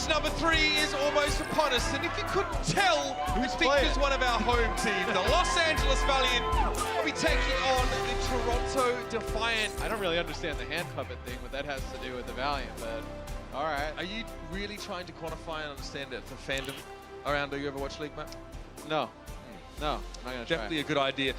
Match number 3 is almost upon us, and if you couldn't tell, it features one of our home teams. The Los Angeles Valiant will be taking on the Toronto Defiant. I don't really understand the hand puppet thing, what that has to do with the Valiant, but all right. Are you really trying to quantify and understand the fandom around the Overwatch League, Matt? No. No, I'm not gonna try. Definitely a good idea.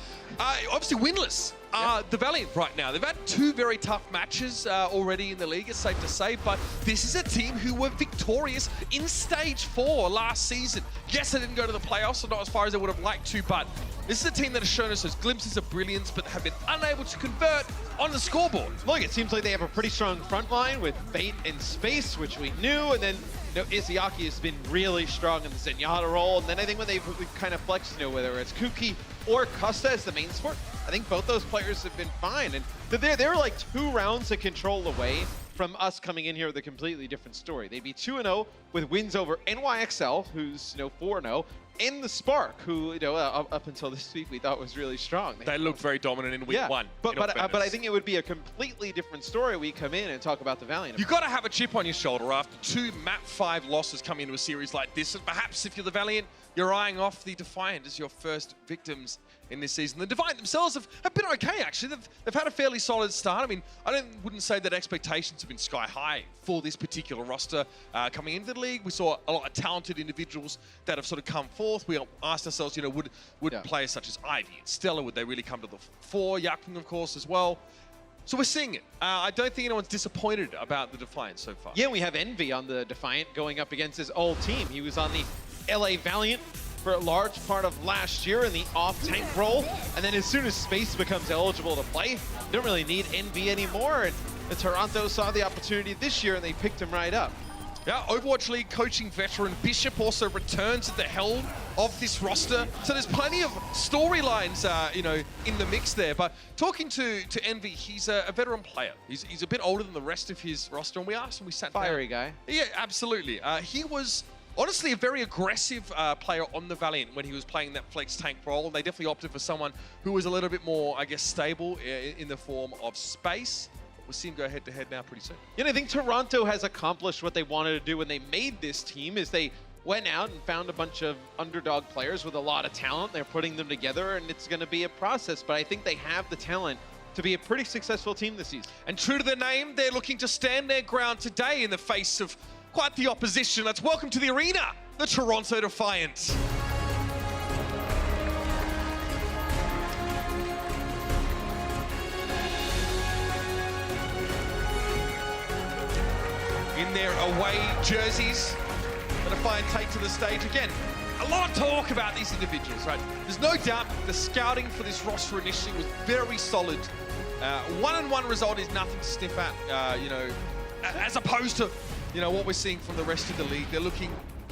Obviously winless are the Valiant right now. They've had 2 very tough matches already in the league, it's safe to say, but this is a team who were victorious in Stage 4 last season. Yes, they didn't go to the playoffs, so not as far as they would have liked to, but this is a team that has shown us those glimpses of brilliance, but have been unable to convert on the scoreboard. Look, it seems like they have a pretty strong front line with Bait and Space, which we knew, and then Izayaki has been really strong in the Zenyatta role, and then I think when we've kind of flexed, whether it's Kuki or Custa as the main support, I think both those players have been fine, and they're like 2 rounds of control away from us coming in here with a completely different story. They'd be 2-0 with wins over NYXL, who's 4-0, and the Spark, who up until this week we thought was really strong. They looked very dominant in week 1. But I think it would be a completely different story. We come in and talk about the Valiant. You've got to have a chip on your shoulder after 2 map 5 losses coming into a series like this, and perhaps if you're the Valiant, you're eyeing off the Defiant as your first victims in this season. The Defiant themselves have been okay, actually. They've had a fairly solid start. I mean, wouldn't say that expectations have been sky high for this particular roster coming into the league. We saw a lot of talented individuals that have sort of come forth. We asked ourselves, would players such as Ivy and Stella, would they really come to the fore? Yakping, of course, as well. So we're seeing it. I don't think anyone's disappointed about the Defiant so far. Yeah, we have Envy on the Defiant going up against his old team. He was on the LA Valiant for a large part of last year in the off-tank role, and then as soon as Space becomes eligible to play, you don't really need Envy anymore, and the Toronto saw the opportunity this year and they picked him right up. Yeah, Overwatch League coaching veteran Bishop also returns at the helm of this roster, so there's plenty of storylines, in the mix there. But talking to Envy, he's a veteran player. He's a bit older than the rest of his roster, and we asked him, we sat down. Fiery guy. Yeah, absolutely. He was honestly a very aggressive player on the Valiant when he was playing that flex tank role. They definitely opted for someone who was a little bit more, I guess, stable in the form of Space. We'll see him go head-to-head now pretty soon. Yeah, I think Toronto has accomplished what they wanted to do when they made this team, is they went out and found a bunch of underdog players with a lot of talent. They're putting them together, and it's going to be a process, but I think they have the talent to be a pretty successful team this season. And true to their name, they're looking to stand their ground today in the face of quite the opposition. Let's welcome to the arena, the Toronto Defiant. In their away jerseys, the Defiant take to the stage again. A lot of talk about these individuals, right? There's no doubt the scouting for this roster initially was very solid. 1-1 result is nothing to sniff at, as opposed to what we're seeing from the rest of the league. They're looking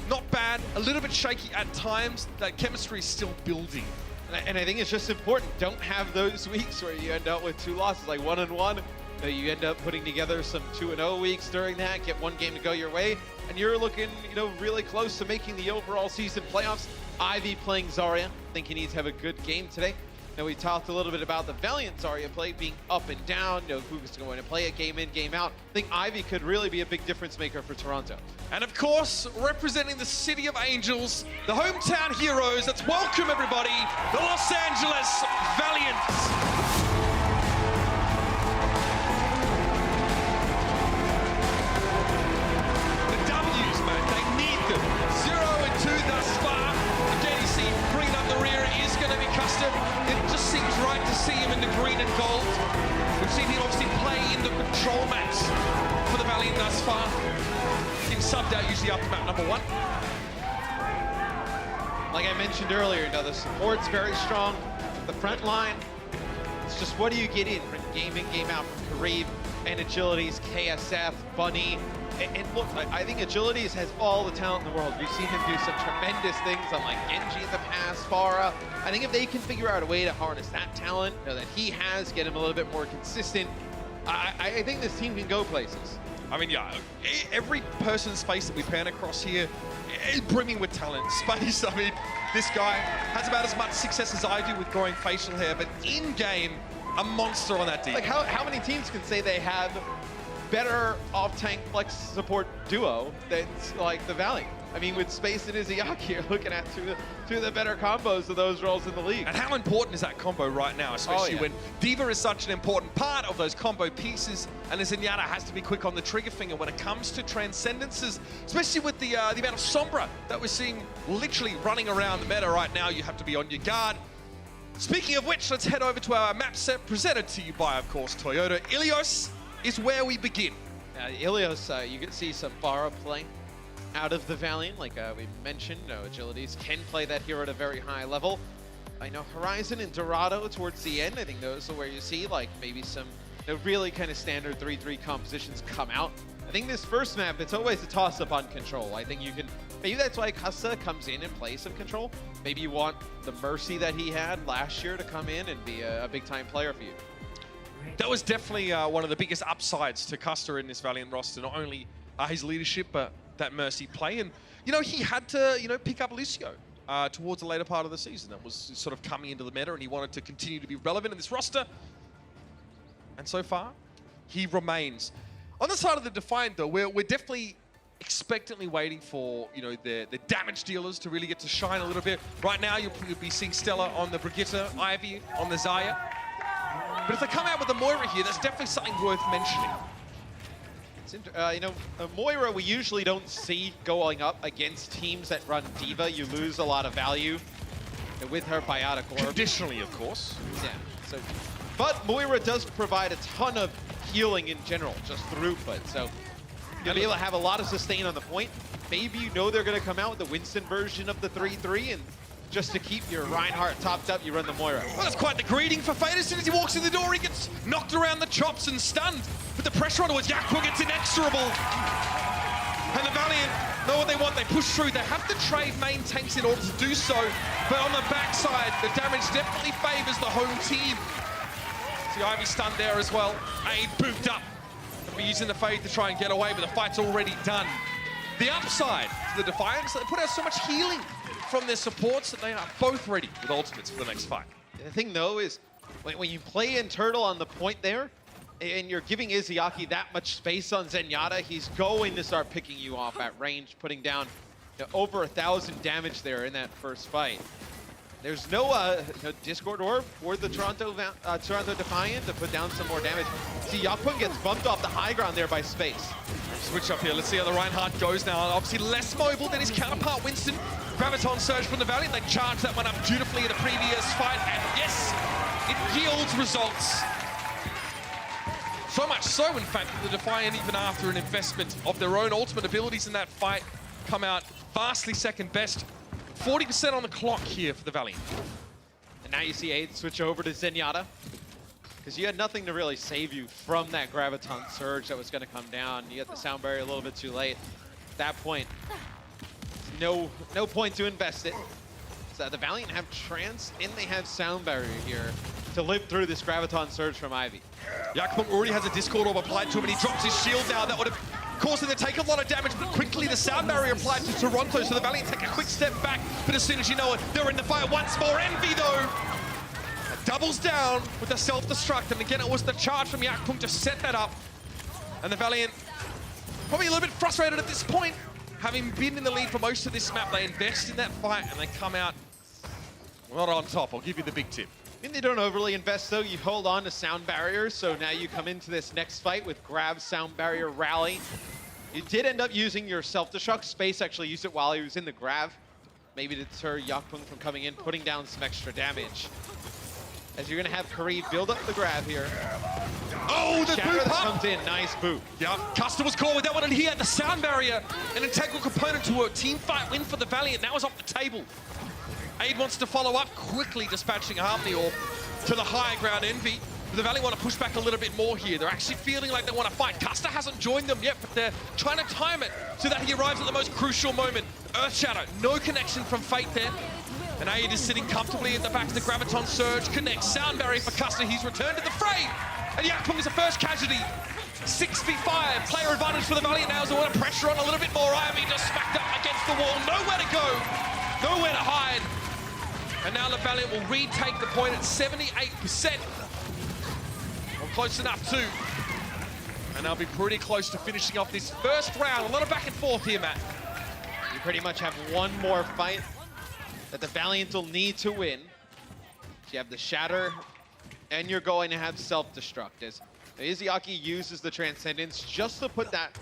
not bad, a little bit shaky at times. That chemistry is still building. And I think it's just important. Don't have those weeks where you end up with 2 losses, like 1-1. You end up putting together some 2-0 weeks during that, get 1 game to go your way, and you're looking, really close to making the overall season playoffs. Ivy playing Zarya. I think he needs to have a good game today. Now, we talked a little bit about the Valiant Zarya play being up and down, who's going to play it game in, game out. I think Ivy could really be a big difference maker for Toronto. And of course, representing the City of Angels, the hometown heroes, let's welcome everybody, the Los Angeles Valiant. It just seems right to see him in the green and gold. We've seen him obviously play in the control maps for the Valiant thus far. He's subbed out usually after map number 1. Like I mentioned earlier, the support's very strong. The front line, it's just what do you get in from game game out from Kareem and Agilities, KSF, Bunny. And look, I think Agilities has all the talent in the world. We've seen him do some tremendous things on like Genji in the past, Pharah. I think if they can figure out a way to harness that talent that he has, get him a little bit more consistent, I think this team can go places. I mean, yeah, every person's face that we pan across here is brimming with talent. Space, I mean, this guy has about as much success as I do with growing facial hair, but in-game, a monster on that D. Like, how many teams can say they have better off-tank flex support duo than like the Valiant. I mean, with Space and Izayaki, you're looking at two of the better combos of those roles in the league. And how important is that combo right now, especially when D.Va is such an important part of those combo pieces, and Zenyatta has to be quick on the trigger finger when it comes to transcendences, especially with the amount of Sombra that we're seeing literally running around the meta right now. You have to be on your guard. Speaking of which, let's head over to our map set presented to you by, of course, Toyota. Ilios is where we begin. Ilios, you can see some Pharah play out of the Valiant, like we mentioned. Agilities can play that hero at a very high level. I know Horizon and Dorado towards the end, I think those are where you see like maybe some really kind of standard 3-3 compositions come out. I think this first map, it's always a toss-up on control. I think you can, maybe that's why Kassa comes in and plays some control. Maybe you want the Mercy that he had last year to come in and be a big-time player for you. That was definitely one of the biggest upsides to Custer in this Valiant roster, not only his leadership, but that Mercy play. And, he had to, pick up Lucio towards the later part of the season. That was sort of coming into the meta, and he wanted to continue to be relevant in this roster. And so far, he remains. On the side of the Defiant, though, we're definitely expectantly waiting for, the damage dealers to really get to shine a little bit. Right now, you'll be seeing Stella on the Brigitte, Ivy on the Zarya. But if they come out with the Moira here, that's definitely something worth mentioning. Moira we usually don't see going up against teams that run D.Va. You lose a lot of value with her Biotic Orb. Traditionally, of course. Yeah. But Moira does provide a ton of healing in general, just throughput. So you'll be able to have a lot of sustain on the point. Maybe they're going to come out with the Winston version of the 3-3, and just to keep your Reinhardt topped up, you run the Moira. Well, that's quite the greeting for Fate. As soon as he walks in the door, he gets knocked around the chops and stunned. But the pressure on towards Yakpung, it's inexorable. And the Valiant know what they want. They push through. They have to trade main tanks in order to do so. But on the backside, the damage definitely favors the home team. See Ivy stunned there as well. Aid booped up. They'll be using the Fade to try and get away, but the fight's already done. The upside to the Defiant is that they put out so much healing from their supports that they are both ready with ultimates for the next fight. The thing, though, is when you play in Turtle on the point there, and you're giving Izayaki that much space on Zenyatta, he's going to start picking you off at range, putting down over 1,000 damage there in that first fight. There's no Discord Orb for the Toronto Defiant to put down some more damage. See, Yakpung gets bumped off the high ground there by Space. Switch up here. Let's see how the Reinhardt goes now. Obviously less mobile than his counterpart Winston. Graviton Surge from the Valiant. They charged that one up beautifully in the previous fight. And yes, it yields results. So much so, in fact, that the Defiant, even after an investment of their own ultimate abilities in that fight, come out vastly second best. 40% on the clock here for the Valiant. And now you see Aid switch over to Zenyatta, because you had nothing to really save you from that Graviton Surge that was going to come down. You had the sound barrier a little bit too late. At that point, no point to invest it. So the Valiant have Trance, and they have sound barrier here to live through this Graviton Surge from Ivy. Yakpung already has a Discord Orb applied to him, and he drops his shield now. That would have caused him to take a lot of damage, but quickly the sound barrier applied to Toronto, so the Valiant take a quick step back. But as soon as you know it, they're in the fight once more. Envy, though, doubles down with the self-destruct, and again, it was the charge from Yakpung to set that up. And the Valiant probably a little bit frustrated at this point. Having been in the lead for most of this map, they invest in that fight, and they come out not on top. I'll give you the big tip. And they don't overly invest, though. You hold on to sound barriers, so now you come into this next fight with Grab, sound barrier, rally. You did end up using your self-destruct. Space actually used it while he was in the grab, maybe to deter Yakpung from coming in, putting down some extra damage. As you're going to have Kareem build up the grab here. Oh, the Shatter boop that up! comes in, nice boot. Yeah, Custer was caught with that one, and he had the sound barrier, an integral component to a team fight win for the Valiant. That was off the table. Aid wants to follow up, quickly dispatching Harmony Orb to the high ground. Envy. But the Valiant want to push back a little bit more here. They're actually feeling like they want to fight. Custer hasn't joined them yet, but they're trying to time it so that he arrives at the most crucial moment. Earth Shadow, no connection from Fate there. And Aid is sitting comfortably at the back of the Graviton Surge. Connects, sound barrier for Custer. He's returned to the fray. And Yakpung is the first casualty. 6v5, player advantage for the Valiant now as they want to pressure on a little bit more. Ivy just smacked up against the wall. Nowhere to go, nowhere to hide. And now the Valiant will retake the point at 78%. Well, close enough too. And they'll be pretty close to finishing off this first round. A lot of back and forth here, Matt. You pretty much have one more fight that the Valiant will need to win. You have the Shatter, and you're going to have Self-Destruct. As Izayaki uses the Transcendence just to put that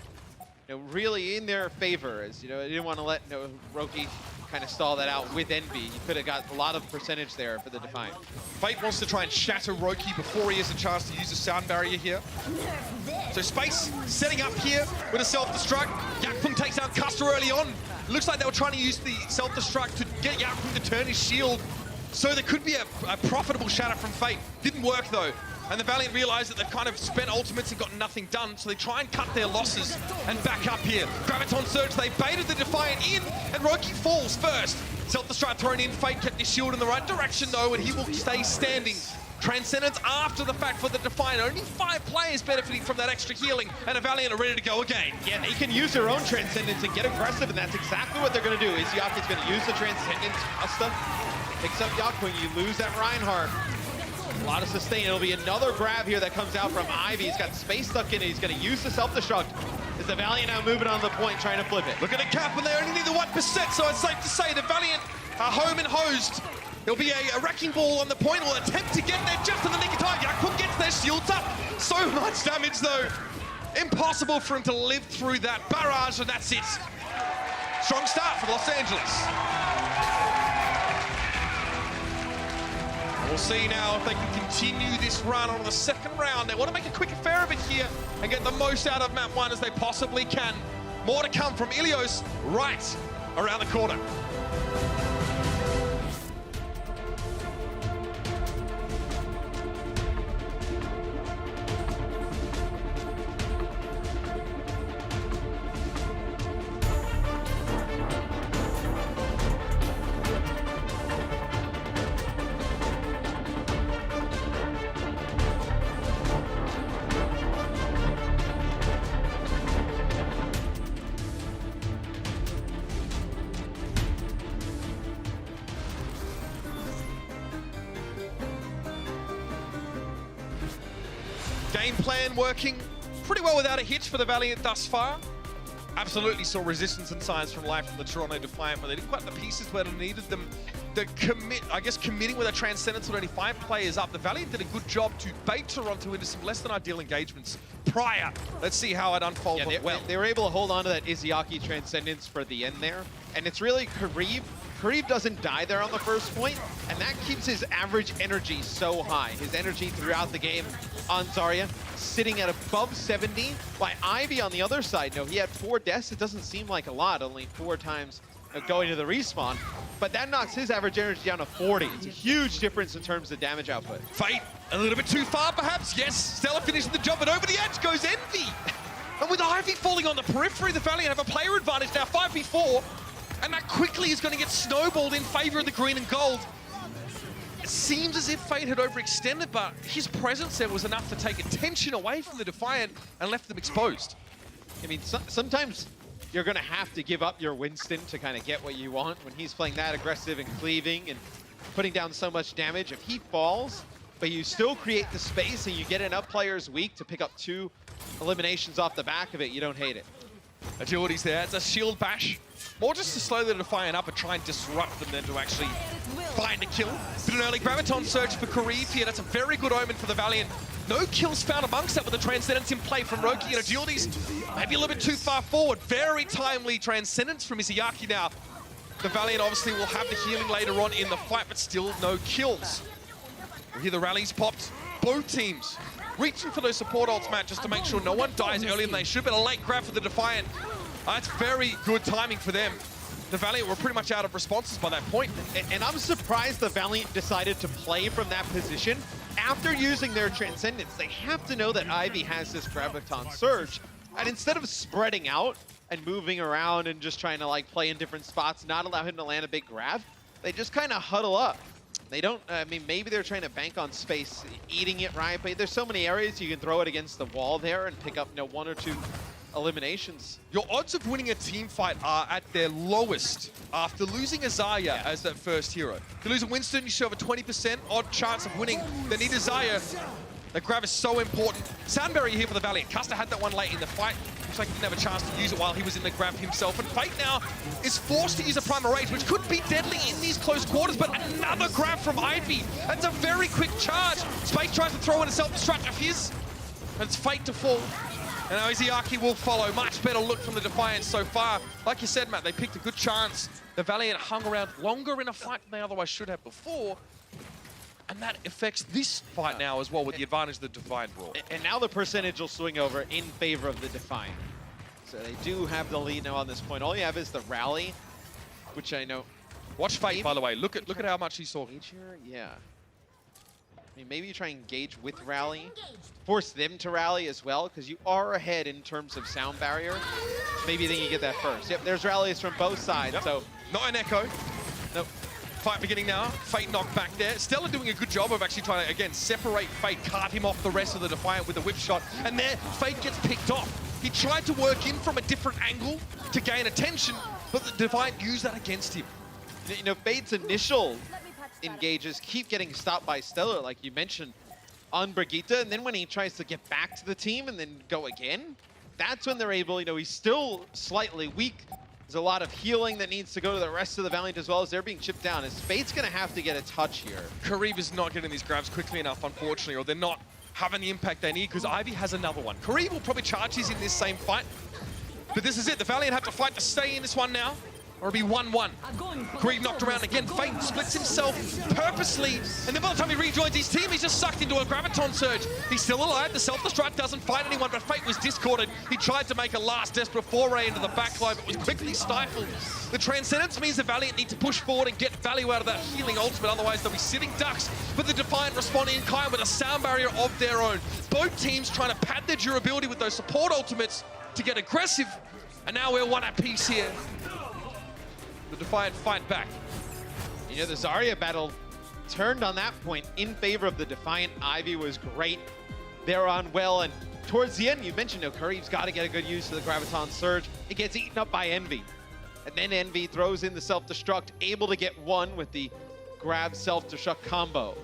really in their favor. As they didn't want to let Roki kind of stall that out with Envy. You could have got a lot of percentage there for the Defiant. Fate wants to try and shatter Roki before he has a chance to use a sound barrier here. So Space setting up here with a self-destruct. Yakpung takes out Custer early on. It looks like they were trying to use the self-destruct to get Yakpung to turn his shield. So there could be a profitable shatter from Fate. Didn't work though. And the Valiant realize that they've kind of spent ultimates and got nothing done, so they try and cut their losses and back up here. Graviton Surge, they baited the Defiant in, and Roki falls first. Self-destruct thrown in, Fate kept his shield in the right direction though, and he will stay standing. Transcendence after the fact for the Defiant. Only 5 players benefiting from that extra healing, and the Valiant are ready to go again. Yeah, they can use their own Transcendence and get aggressive, and that's exactly what they're going to do. Izyaki's going to use the Transcendence. Asta picks up Yakpung, you lose that Reinhardt. A lot of sustain. It'll be another grab here that comes out from Ivy. He's got Space stuck in it. He's going to use the self-destruct. Is the Valiant now moving on the point, trying to flip it? Look at the cap, and they only need the 1%, so it's safe to say the Valiant are home and hosed. There'll be a wrecking ball on the point. Will attempt to get there just in the nick of time. Yakpung gets their shields up. So much damage, though. Impossible for him to live through that barrage, and that's it. Strong start for Los Angeles. We'll see now if they can continue this run on the second round. They want to make a quick affair of it here and get the most out of map 1 as they possibly can. More to come from Ilios right around the corner. Game plan working pretty well without a hitch for the Valiant thus far. Absolutely saw resistance and signs from life from the Toronto Defiant, but they didn't quite the pieces where they needed them. The committing with a Transcendence with only 5 players up. The Valiant did a good job to bait Toronto into some less than ideal engagements prior. Let's see how it unfolds. Yeah, they were able to hold on to that Izayaki Transcendence for the end there. And it's really Karib. Karib doesn't die there on the first point, and that keeps his average energy so high. His energy throughout the game on Zarya sitting at above 70. While Ivy on the other side, he had 4 deaths. It doesn't seem like a lot, only 4 times going to the respawn. But that knocks his average energy down to 40. It's a huge difference in terms of damage output. Fate, a little bit too far perhaps. Yes, Stella finishing the job, but over the edge goes Envy. And with Ivy falling on the periphery, the Valiant have a player advantage now, 5v4. And that quickly is going to get snowballed in favor of the green and gold. It seems as if Fate had overextended, but his presence there was enough to take attention away from the Defiant and left them exposed. I mean, sometimes you're going to have to give up your Winston to kind of get what you want. When he's playing that aggressive and cleaving and putting down so much damage, if he falls, but you still create the space and you get enough players weak to pick up 2 eliminations off the back of it, you don't hate it. Agility's there. It's a shield bash. More just to slow the Defiant up and try and disrupt them than to actually find a kill. But an early Graviton Surge for Karib here. That's a very good omen for the Valiant. No kills found amongst that with the Transcendence in play from Roki, and Agility's maybe a little bit too far forward. Very timely Transcendence from Izayaki now. The Valiant obviously will have the healing later on in the fight, but still no kills. We hear the rallies popped. Both teams reaching for those support ults, Matt, just to make sure no one dies earlier than they should. But a late grab for the Defiant. That's very good timing for them. The Valiant were pretty much out of responses by that point. And I'm surprised the Valiant decided to play from that position. After using their Transcendence, they have to know that Ivy has this Graviton Surge. And instead of spreading out and moving around and just trying to play in different spots, not allow him to land a big grab, they just kind of huddle up. They don't, I mean, maybe they're trying to bank on space, eating it right, but there's so many areas you can throw it against the wall there and pick up 1 or 2 eliminations. Your odds of winning a team fight are at their lowest after losing a Zarya as that first hero. If you lose a Winston, you should have a 20% odd chance of winning. They need a Zarya. The grab is so important. Sound barrier here for the Valiant. Custer had that one late in the fight. Looks like he didn't have a chance to use it while he was in the grab himself. And Fate now is forced to use a Primal Rage, which could be deadly in these close quarters, but another grab from Ivy. That's a very quick charge. Space tries to throw in a self-destruct of his, and it's Fate to fall. And now Izzyaki will follow. Much better look from the Defiant so far. Like you said, Matt, they picked a good chance. The Valiant hung around longer in a fight than they otherwise should have before. And that affects this fight now as well with the advantage of the Defiant brought. And now the percentage will swing over in favor of the Defiant. So they do have the lead now on this point. All you have is the rally, which I know. Watch Fate, by the way. Look at how much he's talking. Yeah. I mean, maybe you try and engage with rally. Force them to rally as well, because you are ahead in terms of sound barrier. Maybe then you get that first. Yep, there's rallies from both sides, so. Not an echo. Nope. Fight beginning now. Fate knocked back there. Stella doing a good job of actually trying to, again, separate Fate, cart him off the rest of the Defiant with a whip shot. And there, Fate gets picked off. He tried to work in from a different angle to gain attention, but the Defiant used that against him. You know, Fate's initial engages keep getting stopped by Stella, like you mentioned, on Brigitte. And then when he tries to get back to the team and then go again, that's when they're able, you know, he's still slightly weak. There's a lot of healing that needs to go to the rest of the Valiant as well as they're being chipped down. As Fate's going to have to get a touch here. Karib is not getting these grabs quickly enough, unfortunately, or they're not having the impact they need, because Ivy has another one. Karib will probably charge his in this same fight. But this is it. The Valiant have to fight to stay in this one now, or it'll be 1-1. Karib knocked around again. Fate splits himself purposely, and then by the time he rejoins his team, he's just sucked into a Graviton Surge. He's still alive. The self-destruct doesn't fight anyone, but Fate was discorded. He tried to make a last desperate foray into the backline, but was quickly stifled. The Transcendence means the Valiant need to push forward and get value out of that healing ultimate, otherwise they'll be sitting ducks. But the Defiant respond in kind with a sound barrier of their own. Both teams trying to pad their durability with those support ultimates to get aggressive, and now we're one at peace here. The Defiant fight back. You know, the Zarya battle turned on that point in favor of the Defiant. Ivy was great. They're on well, and towards the end, you mentioned, you know, Karib's got to get a good use of the Graviton Surge. It gets eaten up by Envy. And then Envy throws in the self-destruct, able to get one with the grab self-destruct combo.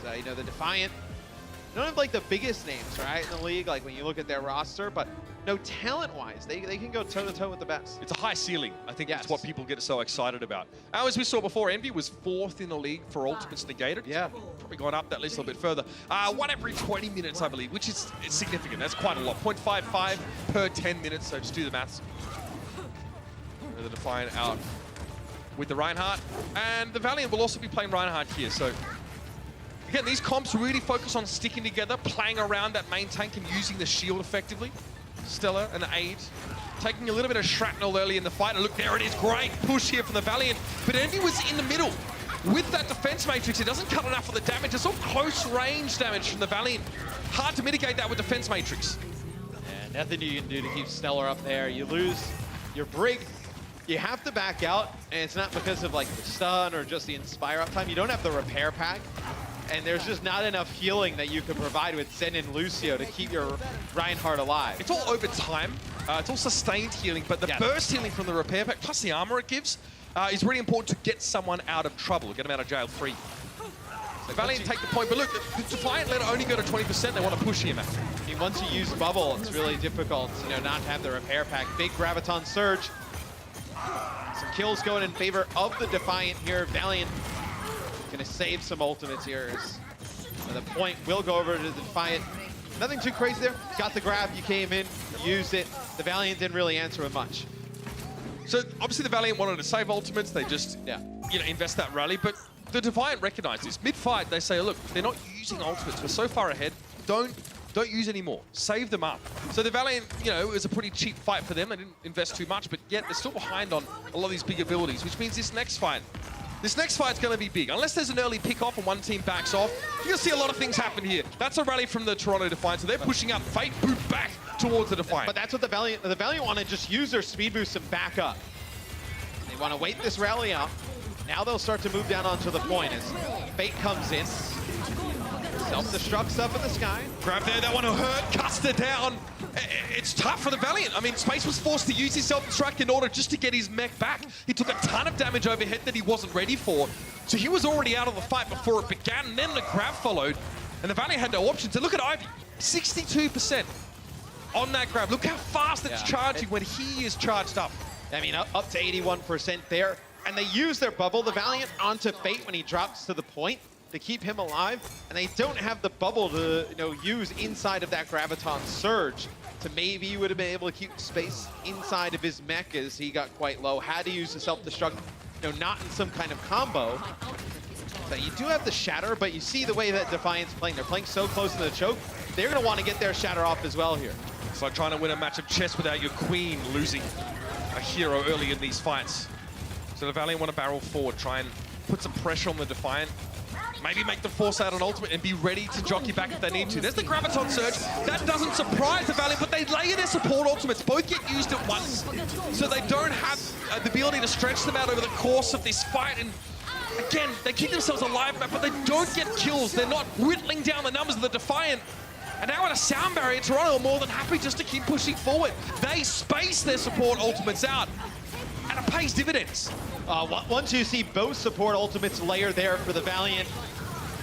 So, you know, the Defiant don't have like the biggest names, right, in the league, like when you look at their roster, but no, talent-wise, they can go toe-to-toe with the best. It's a high ceiling. I think Yes. that's what people get so excited about. Now, as we saw before, Envy was 4th in the league for ultimates negated. Yeah. Probably gone up that list a little bit further. 1 every 20 minutes, I believe, which is significant. That's quite a lot. 0.55 per 10 minutes, so just do the maths. The Defiant out with the Reinhardt. And the Valiant will also be playing Reinhardt here, so again, these comps really focus on sticking together, playing around that main tank and using the shield effectively. Stella and Aid taking a little bit of shrapnel early in the fight. And look, there it is. Great push here from the Valiant. But Envy was in the middle with that defense matrix. It doesn't cut enough of the damage. It's all close range damage from the Valiant. Hard to mitigate that with defense matrix. And nothing you can do to keep Stellar up there. You lose your Brig. You have to back out, and it's not because of like the stun or just the Inspire uptime. You don't have the repair pack. And there's just not enough healing that you can provide with Zen and Lucio to keep your Reinhardt alive. It's all over time. It's all sustained healing, but the burst healing from the repair pack, plus the armor it gives, is really important to get someone out of trouble, get them out of jail free. The Valiant take the point, but look, the Defiant let it only go to 20%. They want to push him out. I mean, once you use Bubble, it's really difficult, you know, not to have the repair pack. Big Graviton Surge. Some kills going in favor of the Defiant here. Valiant gonna save some ultimates here. The point will go over to the Defiant. Nothing too crazy there. Got the grab, you came in, used it. The Valiant didn't really answer with much. So obviously the Valiant wanted to save ultimates. They just, you know, invest that rally. But the Defiant recognized this. Mid-fight, they say, look, they're not using ultimates. We're so far ahead. Don't use any more. Save them up. So the Valiant, you know, it was a pretty cheap fight for them. They didn't invest too much, but yet they're still behind on a lot of these big abilities, which means this next fight's going to be big. Unless there's an early pick-off and one team backs off, you'll see a lot of things happen here. That's a rally from the Toronto Defiant, so they're pushing up. Fate boot back towards the Defiant. But that's what the Valiant want to just use their speed boost and back up. They want to wait this rally out. Now they'll start to move down onto the point as Fate comes in. Self-destructs up in the sky. Grab there, that one will hurt. Custer down. It's tough for the Valiant. I mean, Space was forced to use his self-destruct in order just to get his mech back. He took a ton of damage overhead that he wasn't ready for. So he was already out of the fight before it began, and then the grab followed. And the Valiant had no options. And look at Ivy, 62% on that grab. Look how fast it's charging when he is charged up. I mean, up to 81% there. And they use their bubble, the Valiant, onto Fate when he drops to the point to keep him alive. And they don't have the bubble to use inside of that Graviton Surge. So maybe you would have been able to keep space inside of his mech as he got quite low. Had to use the self-destruct, not in some kind of combo. So you do have the Shatter, but you see the way that Defiant's playing. They're playing so close to the choke. They're going to want to get their Shatter off as well here. It's like trying to win a match of chess without your queen losing a hero early in these fights. So the Valiant want to barrel forward, try and put some pressure on the Defiant. Maybe make them force out an ultimate and be ready to jockey back if they need to. There's the Graviton Surge. That doesn't surprise the Valiant, but they layer their support ultimates. Both get used at once, so they don't have the ability to stretch them out over the course of this fight. And again, they keep themselves alive, but they don't get kills. They're not whittling down the numbers of the Defiant. And now at a sound barrier, Toronto are more than happy just to keep pushing forward. They space their support ultimates out, and it pays dividends. Once you see both support ultimates layer there for the Valiant,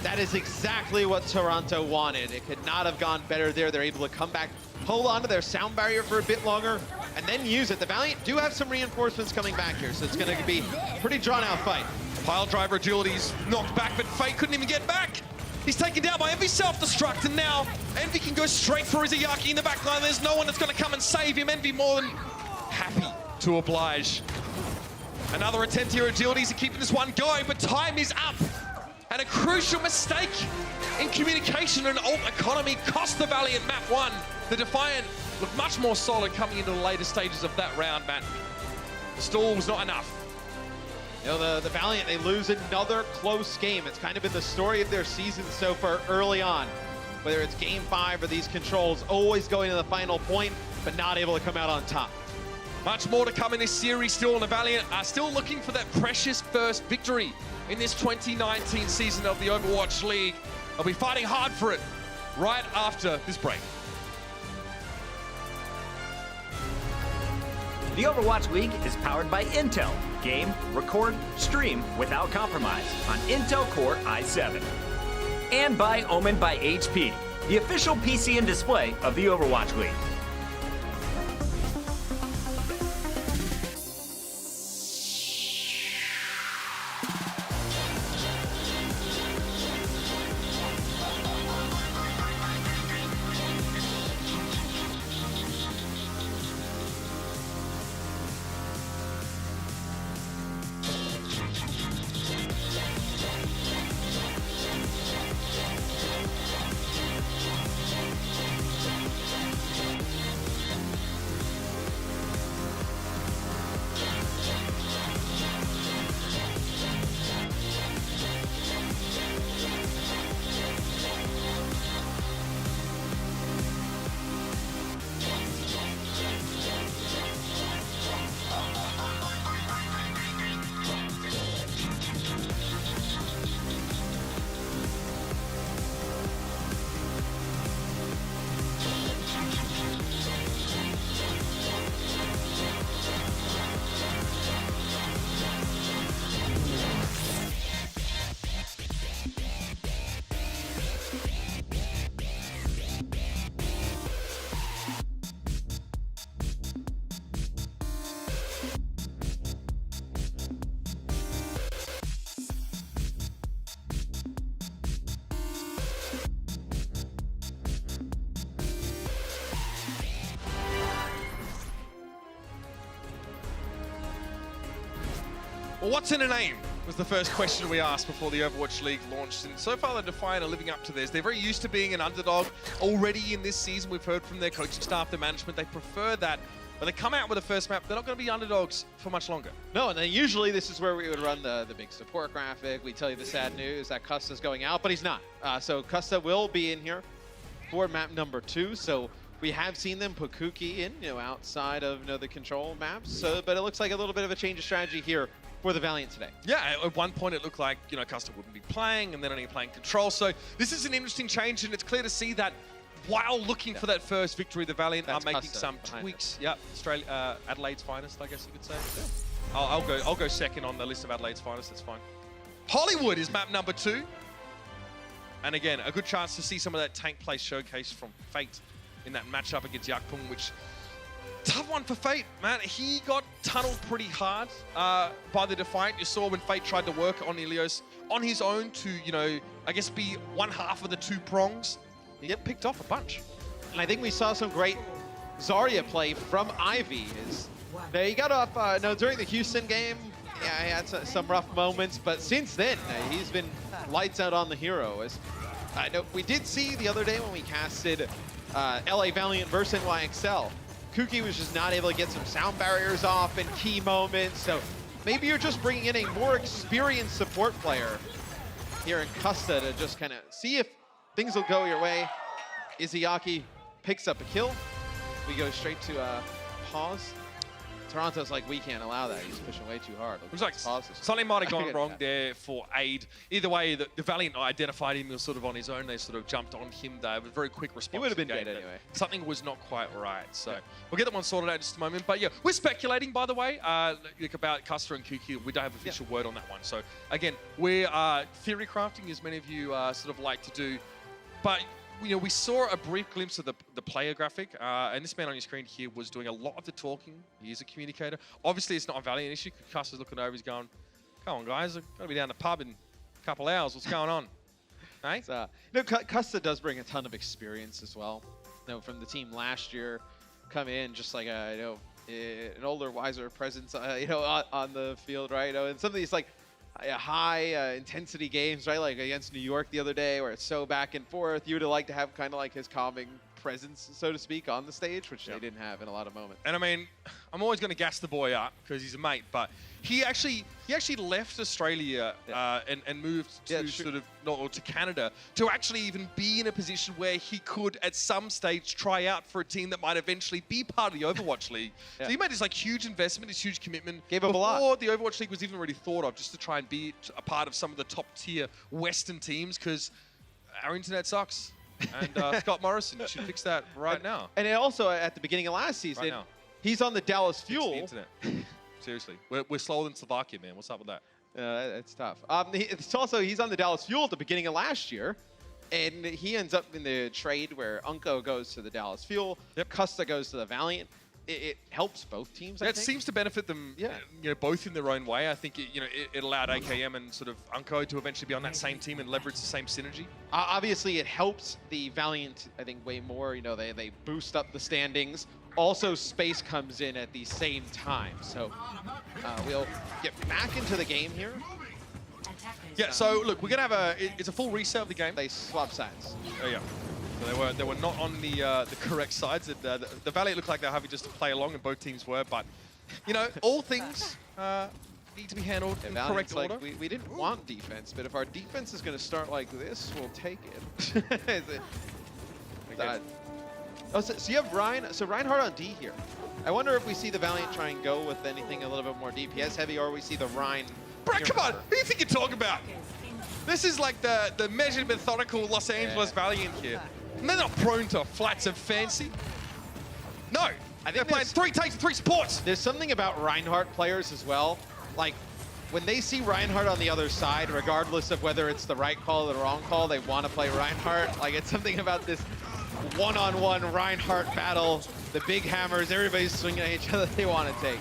that is exactly what Toronto wanted. It could not have gone better there. They're able to come back, hold on to their sound barrier for a bit longer, and then use it. The Valiant do have some reinforcements coming back here, so it's going to be a pretty drawn-out fight. Pile driver agility's knocked back, but Fate couldn't even get back. He's taken down by Envy self-destruct, and now Envy can go straight for Izayaki in the back line. There's no one that's going to come and save him. Envy more than happy to oblige. Another attempt here at agilities to keeping this one going, but time is up. And a crucial mistake in communication and ult economy cost the Valiant map 1. The Defiant looked much more solid coming into the later stages of that round, Matt. The stall was not enough. The Valiant, they lose another close game. It's kind of been the story of their season so far early on. Whether it's game 5 or these controls, always going to the final point, but not able to come out on top. Much more to come in this series still, and the Valiant are still looking for that precious first victory in this 2019 season of the Overwatch League. They'll be fighting hard for it right after this break. The Overwatch League is powered by Intel. Game, record, stream without compromise on Intel Core i7. And by Omen by HP, the official PC and display of the Overwatch League. Well, what's in a name was the first question we asked before the Overwatch League launched. And so far, the Defiant are living up to theirs. They're very used to being an underdog already in this season. We've heard from their coaching staff, their management. They prefer that. When they come out with the first map, they're not going to be underdogs for much longer. No, and then usually this is where we would run the big support graphic. We tell you the sad news that Custa's going out, but he's not. So Custa will be in here for map number 2. So we have seen them put Kuki in, outside of the control maps. But it looks like a little bit of a change of strategy here for the Valiant today. Yeah, at one point it looked like, Custa wouldn't be playing and then only playing control. So this is an interesting change, and it's clear to see that while looking for that first victory, the Valiant are making some tweaks. Yep, Australia, Adelaide's finest, I guess you could say. Yeah. I'll go second on the list of Adelaide's finest, that's fine. Hollywood is map number 2. And again, a good chance to see some of that tank play showcased from Fate in that matchup against Yakpung, which tough one for Fate, man. He got tunneled pretty hard by the Defiant. You saw when Fate tried to work on Ilios on his own to, you know, I guess be one half of the two prongs. He get picked off a bunch. And I think we saw some great Zarya play from Ivy. He got off during the Houston game. Yeah, he had some rough moments, but since then, he's been lights out on the hero. I know we did see the other day when we casted LA Valiant versus NYXL. Kuki was just not able to get some sound barriers off in key moments, so maybe you're just bringing in a more experienced support player here in Custa to just kind of see if things will go your way. Izayaki picks up a kill. We go straight to pause. Toronto's like, we can't allow that. He's pushing way too hard. Looks like something might have gone wrong there for Aid. Either way, the Valiant identified him. He was sort of on his own. They sort of jumped on him there. It was a very quick response. He would have been dead anyway. Something was not quite right. So we'll get that one sorted out in just a moment. But yeah, we're speculating, by the way, about Custer and Kuki. We don't have official word on that one. So again, we're theory crafting, as many of you sort of like to do. But you know, we saw a brief glimpse of the player graphic, and this man on your screen here was doing a lot of the talking. He is a communicator. Obviously, it's not a Valiant issue. Custer's looking over, he's going, come on, guys, I've got to be down the pub in a couple hours. What's going on? Hey? Custer does bring a ton of experience as well. You know, from the team last year, come in just like an older, wiser presence, on the field, right? And some of these high intensity games, right? Like against New York the other day, where it's so back and forth. You would have liked to have kind of like his calming presence, so to speak, on the stage, which they didn't have in a lot of moments. And I mean, I'm always going to gas the boy up because he's a mate, but he actually left Australia and moved to to Canada to actually even be in a position where he could at some stage try out for a team that might eventually be part of the Overwatch League. So he made this huge investment, this huge commitment. Gave up a lot before the Overwatch League was even really thought of, just to try and be a part of some of the top tier Western teams, because our internet sucks. And Scott Morrison should fix that right now. And it also, at the beginning of last season, he's on the Dallas Fuel. Fix the internet. Seriously. We're slower than Slovakia, man. What's up with that? It's tough. He's on the Dallas Fuel at the beginning of last year, and he ends up in the trade where Unko goes to the Dallas Fuel, Custa goes to the Valiant. It helps both teams, I think. It seems to benefit them, both in their own way. I think it allowed AKM and sort of Unko to eventually be on that same team and leverage the same synergy. Obviously, it helps the Valiant, I think, way more. They boost up the standings. Also, Space comes in at the same time. So we'll get back into the game here. Yeah, so look, we're going to have it's a full reset of the game. They swap sides. Oh, yeah. So they were not on the correct sides. The Valiant looked like they were having just to play along, and both teams were. But, all things need to be handled in correct order. We didn't want defense, but if our defense is going to start like this, we'll take it. So you have Ryan. So Reinhardt on D here. I wonder if we see the Valiant try and go with anything a little bit more DPS heavy, or we see the Ryan. Bro, come on! Who do you think you're talking about? This is like the measured, methodical Los Angeles Valiant here. And they're not prone to flights of fancy. No, I think they're playing 3 tanks and 3 supports. There's something about Reinhardt players as well. Like, when they see Reinhardt on the other side, regardless of whether it's the right call or the wrong call, they want to play Reinhardt. Like, it's something about this one-on-one Reinhardt battle. The big hammers, everybody's swinging at each other. They want to take.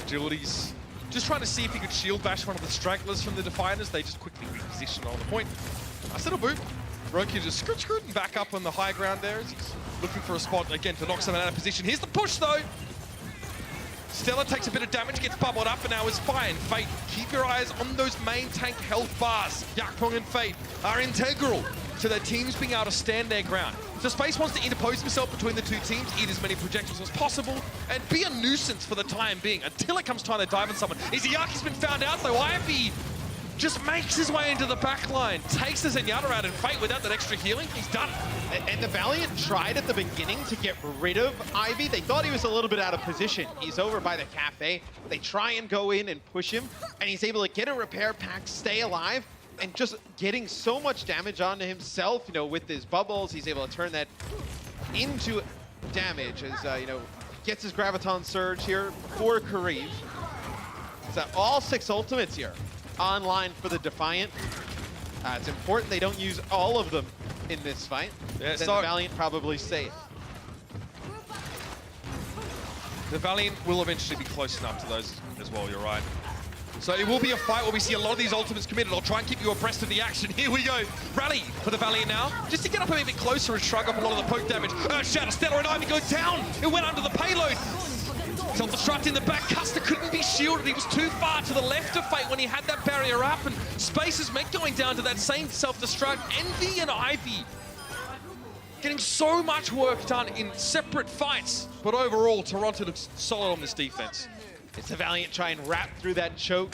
Agility's just trying to see if he could shield bash one of the stragglers from the Defianters. They just quickly reposition on the point. Nice little boot. Roki just scoot and back up on the high ground there as he's looking for a spot again to knock someone out of position. Here's the push though. Stella takes a bit of damage, gets bubbled up, and now is fine. Fate, keep your eyes on those main tank health bars. Yakpong and Fate are integral to their teams being able to stand their ground. So Space wants to interpose himself between the two teams, eat as many projectiles as possible, and be a nuisance for the time being until it comes time to dive on someone. Izayaki's been found out though. Ivy just makes his way into the back line, takes the Zenyatta out, and Fate without that extra healing, he's done. And the Valiant tried at the beginning to get rid of Ivy. They thought he was a little bit out of position. He's over by the cafe. They try and go in and push him, and he's able to get a repair pack, stay alive, and just getting so much damage onto himself, with his bubbles. He's able to turn that into damage as, gets his Graviton Surge here for Kariv. So all 6 ultimates here online for the Defiant. It's important they don't use all of them in this fight. Yeah, Then the Valiant probably safe. The Valiant will eventually be close enough to those as well, you're right. So it will be a fight where we see a lot of these ultimates committed. I'll try and keep you abreast of the action. Here we go. Rally for the Valiant now. Just to get up a bit closer and shrug off a lot of the poke damage. Shadow, Stellar, and Ivy go down. It went under the payload. Self-destruct in the back. Custer couldn't be shielded. He was too far to the left of Fate when he had that barrier up. And Space is meant going down to that same self-destruct. Envy and Ivy getting so much work done in separate fights. But overall, Toronto looks solid on this defense. It's the Valiant try and wrap through that choke.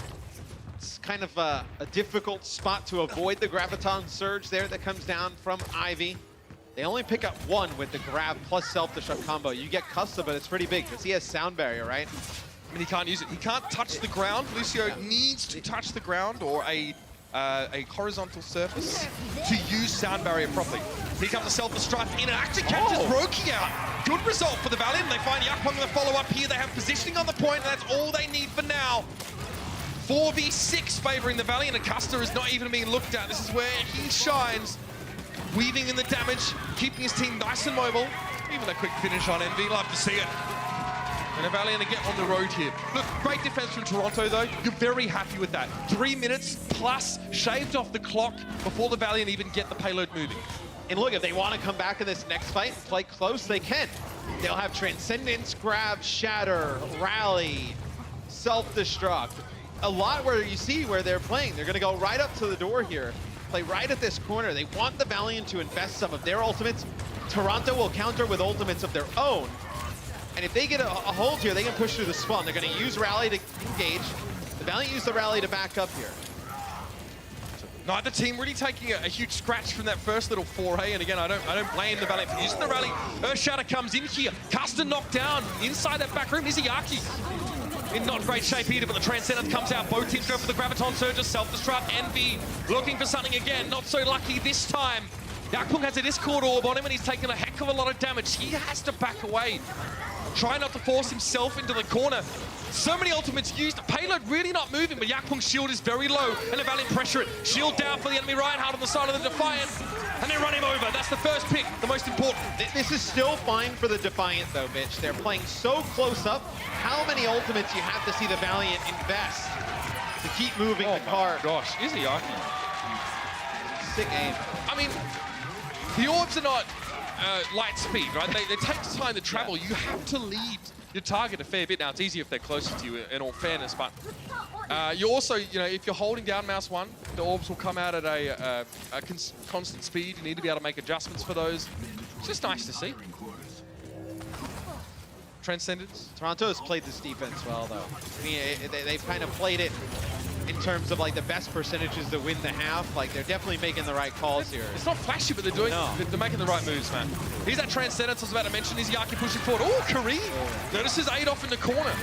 It's kind of a difficult spot to avoid the Graviton Surge there that comes down from Ivy. They only pick up one with the grab plus self-destruct combo. You get Custa, but it's pretty big because he has sound barrier, right? I mean, he can't use it. He can't touch the ground. Lucio needs to touch the ground or a horizontal surface to use sound barrier properly. Here comes the self-destruct in and actually catches Roki out. Good result for the Valiant. They find Yakpong in the follow-up here. They have positioning on the point, and that's all they need for now. 4v6 favoring the Valiant, and Custer is not even being looked at. This is where he shines. Weaving in the damage, keeping his team nice and mobile. Even a quick finish on Envy, love to see it. And a Valiant to get on the road here. Look, great defense from Toronto though. You're very happy with that. 3 minutes plus shaved off the clock before the Valiant even get the payload moving. And look, if they want to come back in this next fight and play close, they can. They'll have Transcendence, Grab, Shatter, Rally, Self-Destruct. A lot where you see where they're playing. They're going to go right up to the door here. Play right at this corner. They want the Valiant to invest some of their ultimates. Toronto will counter with ultimates of their own. And if they get a hold here, they can push through the spawn. They're going to use Rally to engage. The Valiant use the Rally to back up here. Neither team really taking a huge scratch from that first little foray. And again, I don't blame the Valiant for using the Rally. Earthshatter comes in here. Custer knocked down inside that back room. Izayaki in not great shape either, but the Transcendence comes out. Both teams go for the Graviton Surge, self-destruct. Envy looking for something again. Not so lucky this time. Yakpong has a Discord orb on him, and he's taken a heck of a lot of damage. He has to back away. Try not to force himself into the corner. So many ultimates used. Payload really not moving, but Yakpong's shield is very low, and the Valiant pressure it. Shield down for the enemy Reinhardt on the side of the Defiant, and they run him over. That's the first pick, the most important. This is still fine for the Defiant, though, Mitch. They're playing so close up. How many ultimates you have to see the Valiant invest to keep moving the card? Gosh, Izayaki. Sick aim. I mean, the orbs are not light speed, right? They take time to travel. You have to lead your target a fair bit. Now, it's easier if they're closer to you, in all fairness, but you also, you know, if you're holding down mouse 1, the orbs will come out at a constant speed. You need to be able to make adjustments for those. It's just nice to see. Transcendence. Toronto has played this defense well, though. I mean, they've kind of played it in terms of like the best percentages to win the half. Like, they're definitely making the right calls here. It's not flashy, but they're making the right moves, man. Here's that Transcendence I was about to mention. Izayaki pushing forward. Oh, Kareem notices Adolf in the corner.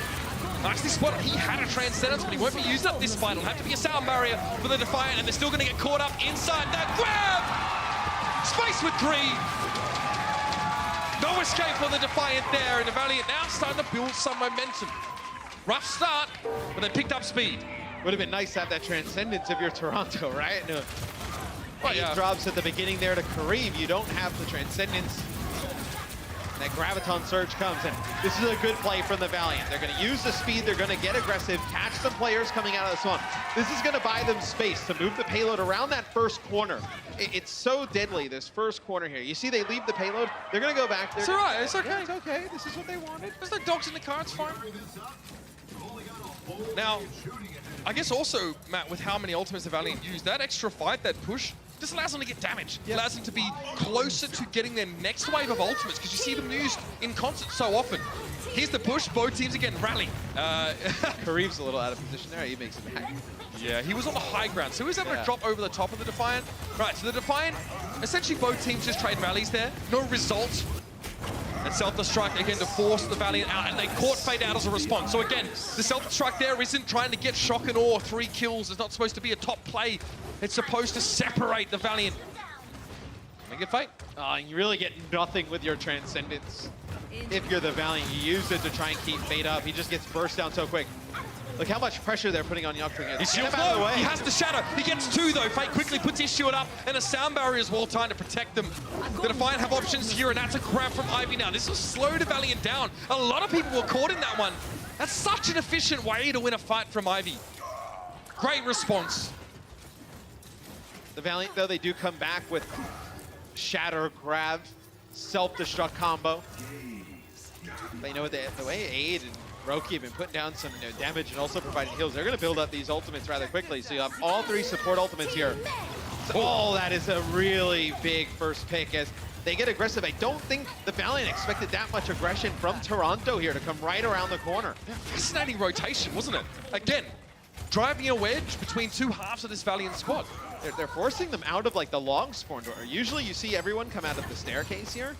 Nicely spotted. He had a Transcendence, but he won't be used up this fight. It'll have to be a sound barrier for the Defiant, and they're still going to get caught up inside that grab. Space with 3. No escape for the Defiant there, and the Valiant now starting to build some momentum. Rough start, but they picked up speed. Would have been nice to have that Transcendence if you're Toronto, right? No. Well, yeah. Drops at the beginning there to Kareem. You don't have the Transcendence. That Graviton Surge comes, and this is a good play from the Valiant. They're going to use the speed, they're going to get aggressive, catch some players coming out of the spawn. This is going to buy them space to move the payload around that first corner. It's so deadly, this first corner here. You see they leave the payload, they're going to go back. It's all right, it's okay. Yeah, it's okay, this is what they wanted. There's no dogs in the car, it's fine. Now, I guess also, Matt, with how many ultimates the Valiant use, that extra fight, that push, just allows them to get damage. It allows them to be closer to getting their next wave of ultimates, because you see them used in concert so often. Here's the push, both teams again rally. Kareem's a little out of position there, he makes it back. Yeah, he was on the high ground, so he was able to drop over the top of the Defiant. Right, so the Defiant, essentially both teams just trade rallies there, no result. And self-destruct again to force the Valiant out, and they caught Fate out as a response. So again, the self-destruct there isn't trying to get shock and awe. 3 kills is not supposed to be a top play. It's supposed to separate the Valiant. Make it Fate. You really get nothing with your Transcendence. If you're the Valiant, you use it to try and keep Fate up. He just gets burst down so quick. Look how much pressure they're putting on Yokping here. He's shield low. He has the shadow. He gets two though. Fate quickly puts his shield up and a sound barrier as well, trying to protect them. The Defiant have options here, and that's a grab from Ivy now. This will slow the Valiant down. A lot of people were caught in that one. That's such an efficient way to win a fight from Ivy. Great response. The Valiant, though, they do come back with shatter, grab, self-destruct combo. They know the way Aid and Roki have been putting down some damage and also providing heals. They're going to build up these ultimates rather quickly. So you have all three support ultimates here. So, oh, that is a really big first pick as they get aggressive. I don't think the Valiant expected that much aggression from Toronto here to come right around the corner. Yeah, fascinating rotation, wasn't it? Again, driving a wedge between two halves of this Valiant squad. They're forcing them out of like the long spawn door. Usually you see everyone come out of the staircase here,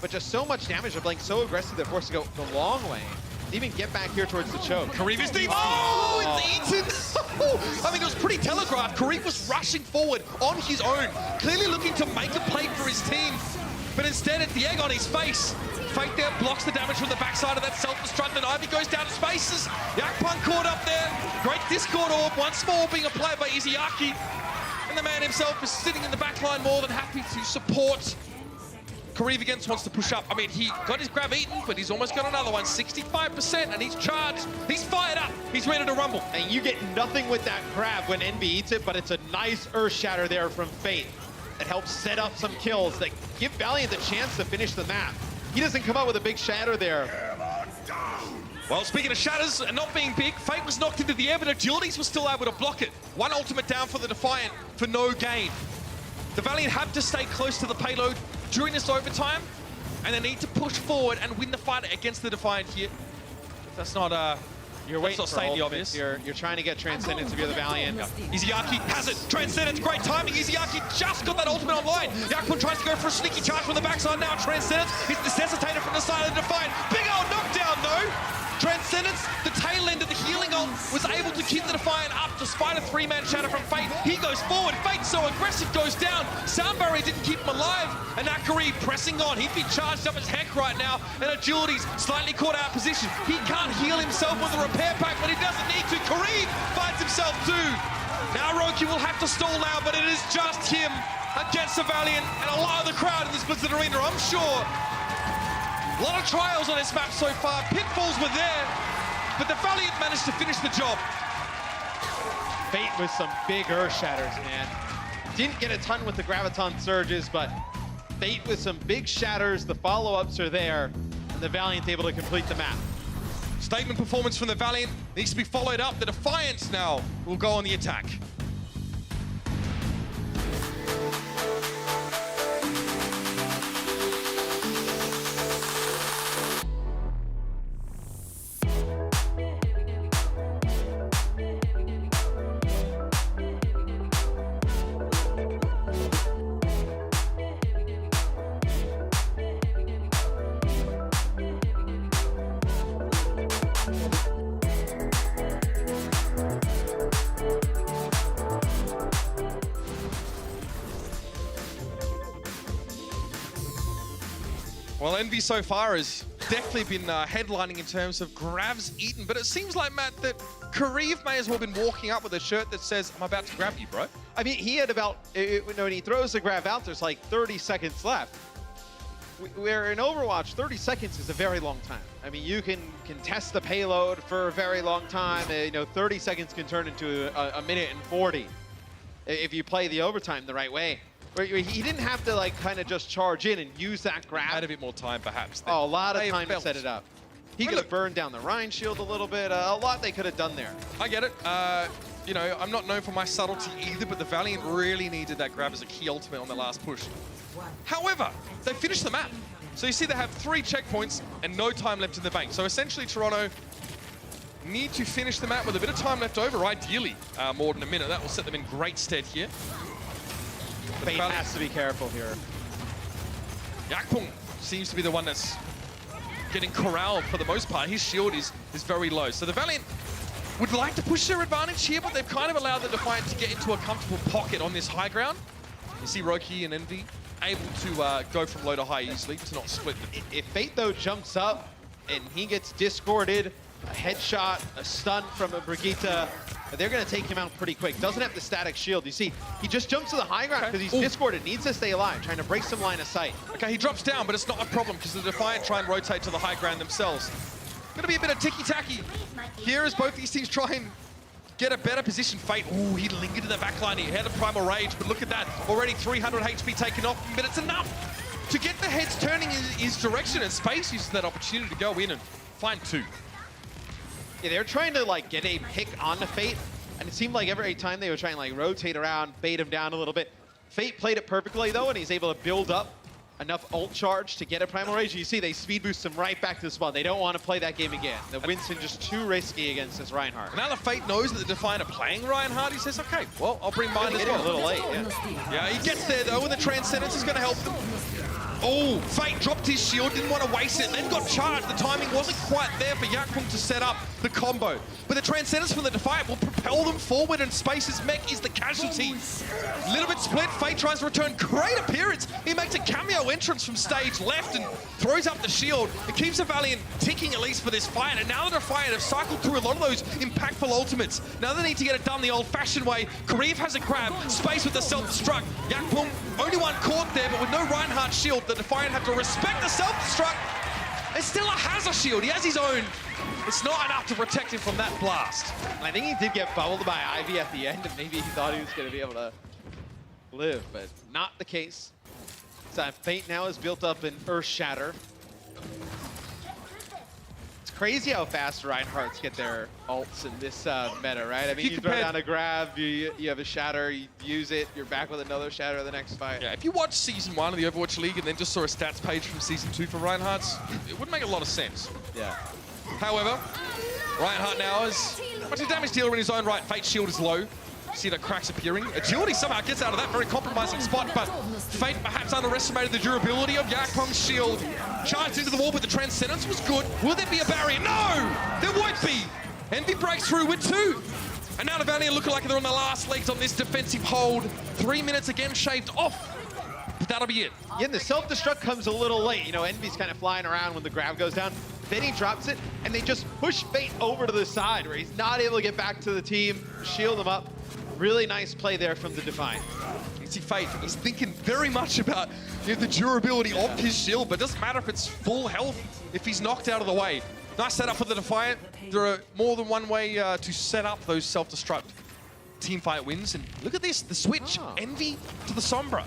but just so much damage. They're playing so aggressive, they're forced to go the long way. Even get back here towards the choke. Kareev is deep. Oh, it's eaten. I mean, it was pretty telegraphed. Kareev was rushing forward on his own, clearly looking to make a play for his team. But instead, it's the egg on his face. Fate there blocks the damage from the backside of that self-destruct, and Ivy goes down to spaces. Yakpunk caught up there. Great Discord orb, once more being applied by Izayaki. And the man himself is sitting in the back line more than happy to support. Kareev against wants to push up. I mean, he got his grab eaten, but he's almost got another one. 65%, and he's charged. He's fired up. He's ready to rumble. And you get nothing with that grab when Envy eats it, but it's a nice Earth Shatter there from Fate that helps set up some kills that give Valiant the chance to finish the map. He doesn't come out with a big shatter there. Well, speaking of shatters and not being big, Fate was knocked into the air, but Agilities was still able to block it. One ultimate down for the Defiant for no gain. The Valiant have to stay close to the payload during this overtime, and they need to push forward and win the fight against the Defiant here. If that's not You're waiting not for stating the ultimates. obvious. You're trying to get Transcendence if you're the Valiant. Izayaki has it. Transcendence, great timing. Izayaki just got that ultimate online. Yakpun tries to go for a sneaky charge from the backside now. Transcendence is necessitated from the side of the Defiant. Big old knockdown though. Transcendence, the tail end of the healing ult, was able to keep the Defiant up despite a three-man shatter from Fate. He goes forward. Fate so aggressive goes down. Sound barrier didn't keep him alive. And Kareev pressing on. He'd be charged up as heck right now. And Agility's slightly caught out of position. He can't heal himself with a repair pack, but he doesn't need to. Kareev finds himself too. Now Roki will have to stall now, but it is just him against the Valiant and a lot of the crowd in this Blizzard Arena, I'm sure. A lot of trials on this map so far. Pitfalls were there, but the Valiant managed to finish the job. Fate with some big Earth Shatters, man. Didn't get a ton with the Graviton Surges, but Fate with some big shatters. The follow-ups are there, and the Valiant able to complete the map. Statement performance from the Valiant needs to be followed up. The Defiance now will go on the attack. Well, Envy so far has definitely been headlining in terms of grabs eaten, but it seems like, Matt, that Kareev may as well have been walking up with a shirt that says, I'm about to grab you, bro. I mean, he had about, when he throws the grab out, there's like 30 seconds left. Where in Overwatch, 30 seconds is a very long time. I mean, you can contest the payload for a very long time. 30 seconds can turn into a minute and 40 if you play the overtime the right way. He didn't have to like kind of just charge in and use that grab. Had a bit more time, perhaps. Oh, a lot of time to set it up. He could have burned down the Rhine shield a little bit. A lot they could have done there. I get it. I'm not known for my subtlety either, but the Valiant really needed that grab as a key ultimate on the last push. However, they finished the map. So you see they have 3 checkpoints and no time left in the bank. So essentially, Toronto need to finish the map with a bit of time left over, ideally more than a minute. That will set them in great stead here. Fate has to be careful here. Yakpung seems to be the one that's getting corralled for the most part. His shield is very low. So the Valiant would like to push their advantage here, but they've kind of allowed the Defiant to get into a comfortable pocket on this high ground. You see Roki and Envy able to go from low to high easily to not split them. If Fate, though, jumps up and he gets discorded a headshot, a stun from a Brigitte. They're going to take him out pretty quick. Doesn't have the static shield. You see, he just jumps to the high ground because he's discorded, needs to stay alive, trying to break some line of sight. Okay, he drops down, but it's not a problem because the Defiant try and rotate to the high ground themselves. Going to be a bit of ticky-tacky here as both these teams try and get a better position. Fate, ooh, he lingered in the backline. He had a Primal Rage, but look at that. Already 300 HP taken off him, but it's enough to get the heads turning in his direction, and Space uses that opportunity to go in and find two. Yeah, they're trying to like get a pick onto Fate, and it seemed like every time they were trying to like rotate around, bait him down a little bit. Fate played it perfectly though, and he's able to build up enough ult charge to get a Primal Rage. You see, they speed boost him right back to the spawn. They don't want to play that game again. The Winston just too risky against this Reinhardt. Now that Fate knows that the Defiant are playing Reinhardt, he says, okay, well, I'll bring mine as well. A little late, yeah. Yeah, he gets there though, and the Transcendence is going to help them. Oh, Fate dropped his shield, didn't want to waste it, then got charged. The timing wasn't quite there for Yakpung to set up the combo. But the Transcendence from the Defiant will propel them forward, and Space's mech is the casualty. A little bit split, Fate tries to return. Great appearance. He makes a cameo entrance from stage left and throws up the shield. It keeps the Valiant ticking, at least for this fight. And now the Defiant have cycled through a lot of those impactful ultimates. Now they need to get it done the old-fashioned way. Kareev has a grab, Space with the self-destruct. Yakpung, only one caught there, but with no Reinhardt shield, the Defiant have to respect the self-destruct. And still has a shield, he has his own. It's not enough to protect him from that blast. And I think he did get bubbled by Ivy at the end, and maybe he thought he was going to be able to live, but not the case. So Fate now is built up in Earth Shatter. It's crazy how fast Reinhardts get their ults in this meta, right? I mean, you throw down a grab, you have a Shatter, you use it, you're back with another Shatter the next fight. Yeah, if you watch Season 1 of the Overwatch League and then just saw a stats page from Season 2 for Reinhardt's, it wouldn't make a lot of sense. Yeah. However, Reinhardt now is much a damage dealer in his own right. Fate's shield is low. See the cracks appearing. Agility somehow gets out of that very compromising spot, but Fate perhaps underestimated the durability of Yakpung's shield. Charged into the wall, but the Transcendence was good. Will there be a barrier? No! There won't be! Envy breaks through with two. And now the Valiant looking like they're on the last legs on this defensive hold. 3 minutes again shaved off. But that'll be it. Yeah, and the self-destruct comes a little late. You know, Envy's kind of flying around when the grab goes down. Then he drops it, and they just push Fate over to the side where he's not able to get back to the team, shield him up. Really nice play there from the Defiant. You see Fate, he's thinking very much about the durability of his shield, but it doesn't matter if it's full health, if he's knocked out of the way. Nice setup for the Defiant. There are more than one way to set up those self-destruct teamfight wins. And look at this, the switch, Envy to the Sombra.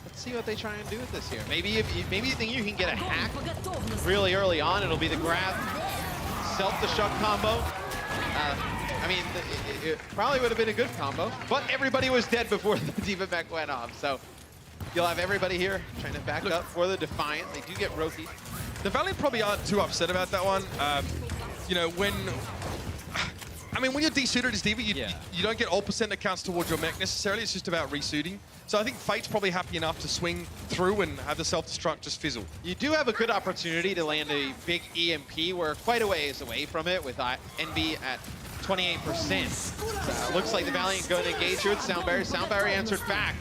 Let's see what they try and do with this here. Maybe you think you can get a hack really early on. It'll be the grab, self-destruct combo. I mean, it probably would have been a good combo, but everybody was dead before the D.Va mech went off. So you'll have everybody here trying to back up for the Defiant. They do get Roki. The Valiant probably aren't too upset about that one. You know, when you're desuited as D.Va, you don't get ult percent that counts towards your mech necessarily. It's just about resuiting. So I think Fate's probably happy enough to swing through and have the self-destruct just fizzle. You do have a good opportunity to land a big EMP. We're quite a ways away from it with Envy at 28%. Looks like the Valiant going to engage here with Sound Barrier. Sound Barrier answered back.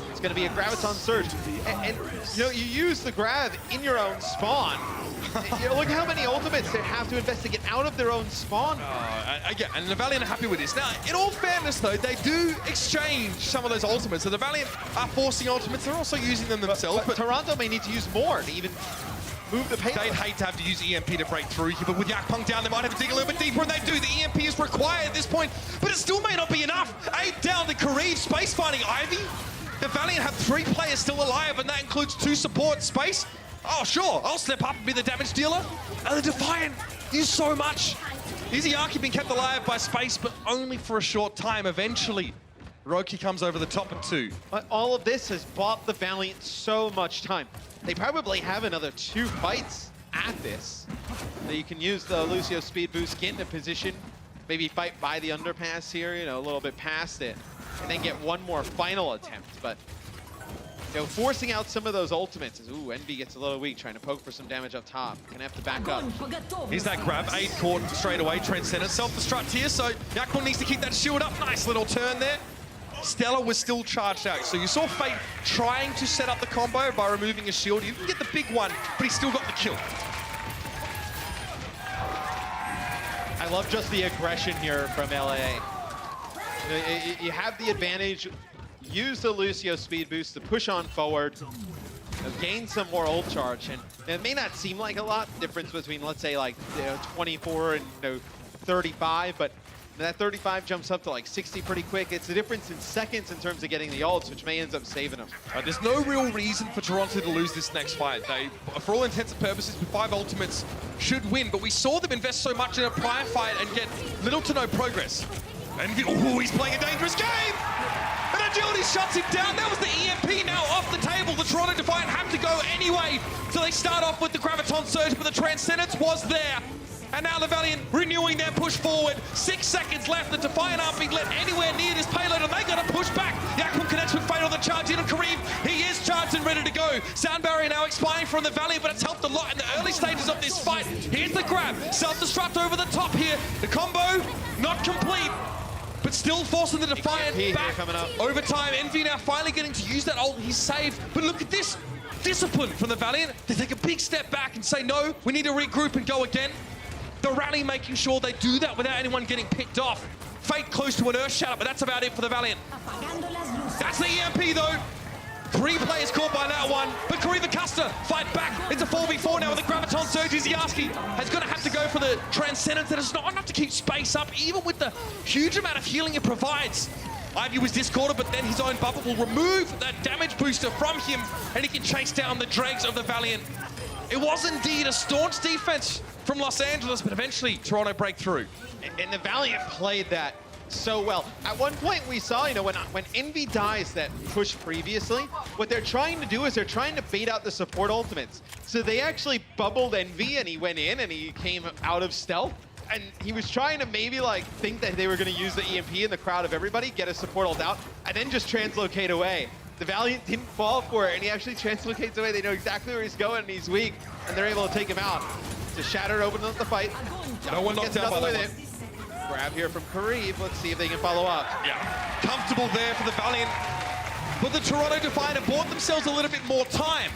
It's going to be a Graviton Surge. And you know, you use the grab in your own spawn. You know, look how many ultimates they have to invest to get out of their own spawn. Again, and the Valiant are happy with this. Now, in all fairness, though, they do exchange some of those ultimates. So the Valiant are forcing ultimates. They're also using them themselves. But Toronto may need to use more to even move the pace. They'd hate to have to use EMP to break through here, but with Yakpung down, they might have to dig a little bit deeper, and they do. The EMP is required at this point, but it still may not be enough. 8 down to Kareev, Space finding Ivy. The Valiant have 3 players still alive, and that includes 2 support. Space, oh sure, I'll step up and be the damage dealer. And the Defiant use so much. Izayaki being kept alive by Space, but only for a short time. Eventually, Roki comes over the top of 2. But all of this has bought the Valiant so much time. They probably have another 2 fights at this. So you can use the Lucio speed boost, get in a position, maybe fight by the underpass here, you know, a little bit past it, and then get one more final attempt. But you know, forcing out some of those ultimates is, ooh, Envy gets a little weak, trying to poke for some damage up top. Gonna have to back up. Here's that grab, 8 caught straight away, Transcendence, self-destruct here, so Yakpung needs to keep that shield up. Nice little turn there. Stella was still charged out, so you saw Fate trying to set up the combo by removing his shield. He didn't get the big one, but he still got the kill. I love just the aggression here from LA. You have the advantage. Use the Lucio speed boost to push on forward, gain some more ult charge, and it may not seem like a lot difference between, let's say, like 24 and 35, but that 35 jumps up to like 60 pretty quick. It's a difference in seconds in terms of getting the ults, which may end up saving them. There's no real reason for Toronto to lose this next fight. They, for all intents and purposes, with 5 ultimates, should win. But we saw them invest so much in a prior fight and get little to no progress. And he's playing a dangerous game! And Agility shuts him down. That was the EMP now off the table. The Toronto Defiant have to go anyway. So they start off with the Graviton Surge, but the Transcendence was there. And now the Valiant renewing their push forward. 6 seconds left. The Defiant aren't being let anywhere near this payload, and they got to push back. Yakum connects with Fate on the charge in on Kareem. He is charged and ready to go. Sound barrier now expiring from the Valiant, but it's helped a lot in the early stages of this fight. Here's the grab. Self-destruct over the top here. The combo not complete, but still forcing the Defiant back. Overtime, Envy now finally getting to use that ult. He's saved, but look at this. Discipline from the Valiant. They take a big step back and say, no, we need to regroup and go again. The rally making sure they do that without anyone getting picked off. Fate close to an Earth Shatter, but that's about it for the Valiant. That's the EMP though. 3 players caught by that one, but Kariva Custer fight back. It's a 4v4 now with the Graviton Surge. Iziaski has going to have to go for the Transcendence. That is not enough to keep space up, even with the huge amount of healing it provides. Ivy was discorded, but then his own bubble will remove that damage booster from him, and he can chase down the dregs of the Valiant. It was indeed a staunch defense from Los Angeles, but eventually Toronto break through. And the Valiant played that so well. At one point we saw, when Envy dies that push previously, what they're trying to do is they're trying to bait out the support ultimates. So they actually bubbled Envy, and he went in and he came out of stealth. And he was trying to maybe think that they were going to use the EMP in the crowd of everybody, get a support ult out, and then just translocate away. The Valiant didn't fall for it, and he actually translocates away. They know exactly where he's going, and he's weak, and they're able to take him out. To Shatter open up the fight. No one knocked down by that one. Grab here from Kareem. Let's see if they can follow up. Yeah, comfortable there for the Valiant. But the Toronto Defiant have bought themselves a little bit more time.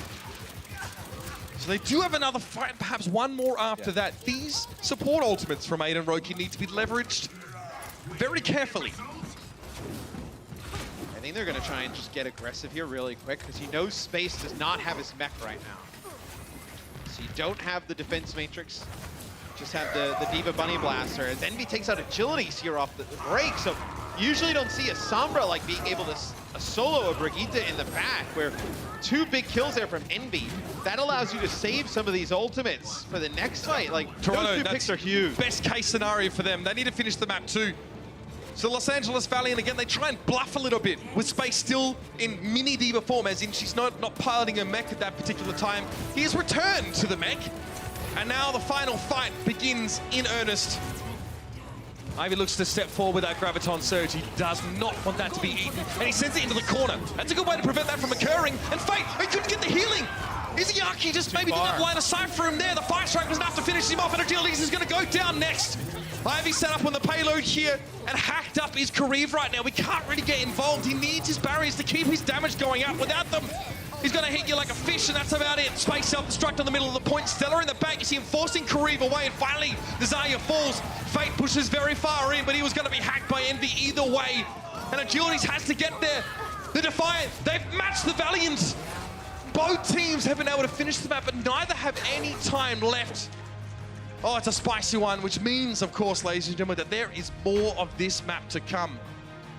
So they do have another fight, perhaps one more after that. These support ultimates from Aiden Roki need to be leveraged very carefully. I think they're going to try and just get aggressive here really quick, because he knows Space does not have his mech right now. So you don't have the defense matrix, just have the D.Va Bunny Blaster. As Envy takes out Agilities here off the break, so you usually don't see a Sombra being able to solo a Brigitte in the back, where 2 big kills there from Envy. That allows you to save some of these ultimates for the next fight. Toronto, those 2 picks are huge. Best case scenario for them. They need to finish the map too. So Los Angeles Valiant, again, they try and bluff a little bit with Space still in mini D.Va form, as in she's not piloting a mech at that particular time. He has returned to the mech, and now the final fight begins in earnest. Ivy looks to step forward with that Graviton Surge. He does not want that to be eaten, and he sends it into the corner. That's a good way to prevent that from occurring. And Fate, he couldn't get the healing. Iziaki just maybe didn't have line of sight for him there. The Fire Strike was enough to finish him off, and Agilities is going to go down next. Ivy set up on the payload here, and hacked up is Kareev right now. We can't really get involved. He needs his barriers to keep his damage going up. Without them, he's going to hit you like a fish, and that's about it. Space self-destruct on the middle of the point. Stellar in the back. You see him forcing Kareev away, and finally, the Zarya falls. Fate pushes very far in, but he was going to be hacked by Envy either way. And Agilities has to get there. The Defiant, they've matched the Valiant. Both teams have been able to finish the map, but neither have any time left. Oh, it's a spicy one, which means, of course, ladies and gentlemen, that there is more of this map to come.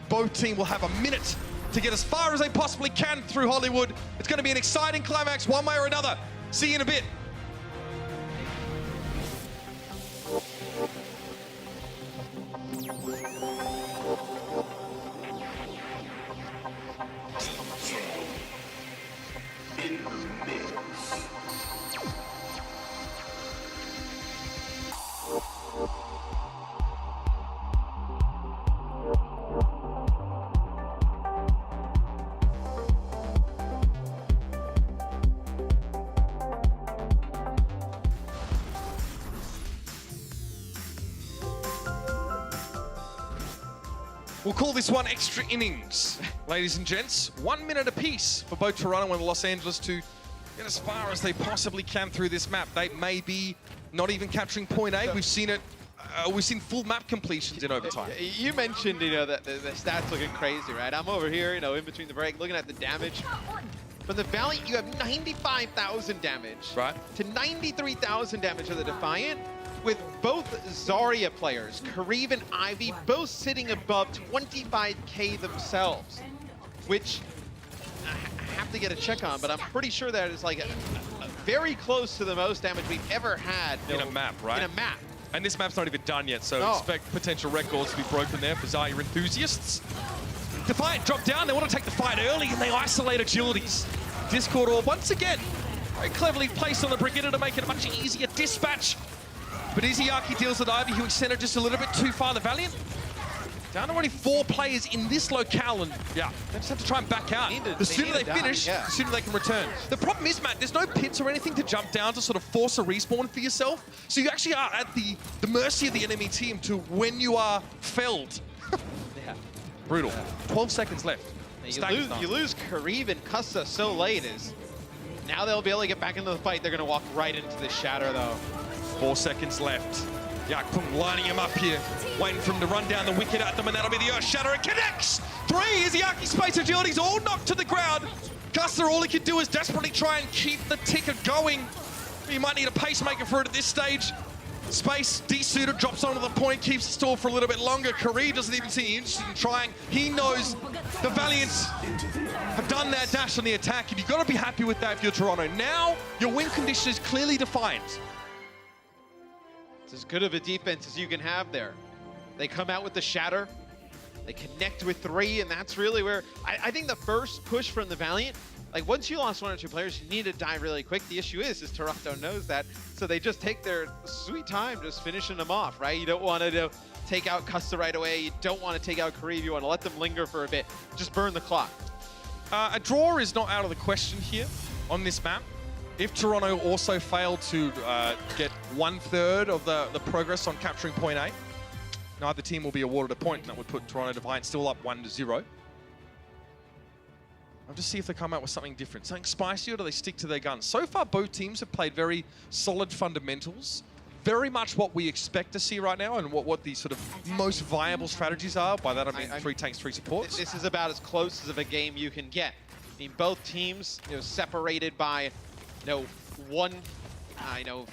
Both teams will have a minute to get as far as they possibly can through Hollywood. It's going to be an exciting climax one way or another. See you in a bit. We'll call this one extra innings, ladies and gents. 1 minute apiece for both Toronto and Los Angeles to get as far as they possibly can through this map. They may be not even capturing point A. We've seen it we've seen full map completions in overtime. You mentioned, that the stats looking crazy, right? I'm over here, in between the break, looking at the damage. From the Valiant, you have 95,000 damage. Right. To 93,000 damage of the Defiant, with both Zarya players, Kareev and Ivy, both sitting above 25k themselves, which I have to get a check on, but I'm pretty sure that is like very close to the most damage we've ever had. In a map, right? In a map. And this map's not even done yet, so expect potential records to be broken there for Zarya enthusiasts. Defiant drop down, they want to take the fight early, and they isolate Agilities. Discord Orb, once again, very cleverly placed on the Brigitte to make it a much easier dispatch. But Izayaki deals with Ivy, who extended just a little bit too far. The Valiant, down to only 4 players in this locale, and yeah, they just have to try and back out. The sooner they finish, the sooner they can return. The problem is, Matt, there's no pits or anything to jump down to sort of force a respawn for yourself. So you actually are at the mercy of the enemy team to when you are felled. Brutal. 12 seconds left. You lose Kareev and Kusta so late is now they'll be able to get back into the fight. They're going to walk right into the shatter, though. 4 seconds left. Yakpung lining him up here, waiting for him to run down the wicket at them, and that'll be the Earth Shatter. It connects! 3 Izayaki Space Agilities all knocked to the ground. Custer, all he can do is desperately try and keep the ticker going. He might need a pacemaker for it at this stage. Space, desuited, drops onto the point, keeps it stalled for a little bit longer. Kareev doesn't even seem interested in trying. He knows the Valiants have done their dash on the attack, and you've got to be happy with that if you're Toronto. Now, your win condition is clearly defined. It's as good of a defense as you can have there. They come out with the shatter, they connect with 3, and that's really where I think the first push from the Valiant, like once you lost 1 or 2 players, you need to die really quick. The issue is Toronto knows that, so they just take their sweet time just finishing them off, right? You don't want to take out Custa right away, you don't want to take out Kareev, you want to let them linger for a bit, just burn the clock. A draw is not out of the question here on this map. If Toronto also failed to get 1/3 of the progress on capturing point A, neither team will be awarded a point, and that would put Toronto Defiant still up 1-0. I'll just see if they come out with something different, something spicy, or do they stick to their guns? So far, both teams have played very solid fundamentals, very much what we expect to see right now, and what the sort of most viable strategies are. By that I mean 3 tanks, 3 supports. This is about as close as of a game you can get. I mean, both teams, separated by one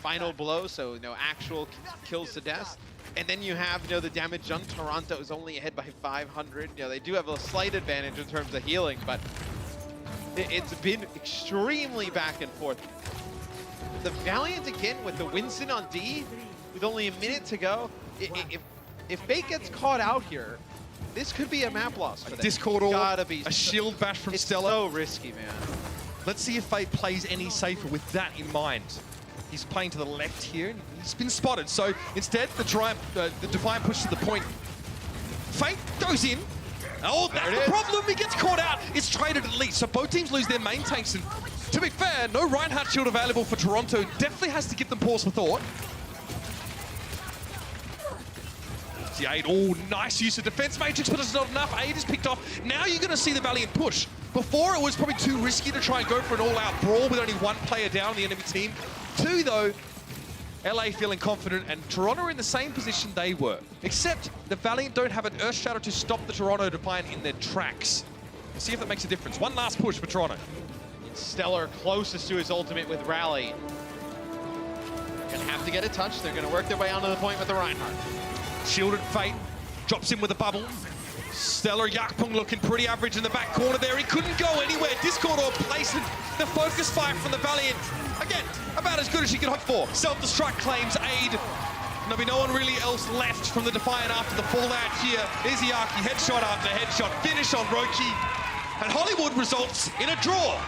final blow, so actual kills to death. And then you have the damage on Toronto is only ahead by 500. They do have a slight advantage in terms of healing, but it's been extremely back and forth. The Valiant again with the Winston on D with only a minute to go. If Fate gets caught out here, this could be a map loss for them. Discord Orb, a shield bash from Stella. It's so risky, man. Let's see if Fate plays any safer with that in mind. He's playing to the left here, and he's been spotted. So instead, the Defiant push to the point. Fate goes in. Oh, that's the problem. He gets caught out. It's traded at least. So both teams lose their main tanks. And to be fair, no Reinhardt shield available for Toronto. Definitely has to give them pause for thought. The Aid, oh, nice use of defense matrix, but it's not enough. Aid is picked off. Now you're going to see the Valiant push. Before, it was probably too risky to try and go for an all-out brawl with only 1 player down on the enemy team. 2, though, LA feeling confident, and Toronto are in the same position they were. Except the Valiant don't have an Earth Shadow to stop the Toronto Defiant in their tracks. We'll see if that makes a difference. One last push for Toronto. Stellar closest to his ultimate with Rally. Gonna have to get a touch. They're gonna work their way onto the point with the Reinhardt. Shielded Fate, drops in with a bubble. Stellar Yakpung looking pretty average in the back corner there. He couldn't go anywhere. Discord Orb placement. The focus fight from the Valiant. Again, about as good as you can hope for. Self-destruct claims Aid. There'll be no one really else left from the Defiant after the fallout here. Izayaki, headshot after headshot. Finish on Roki. And Hollywood results in a draw.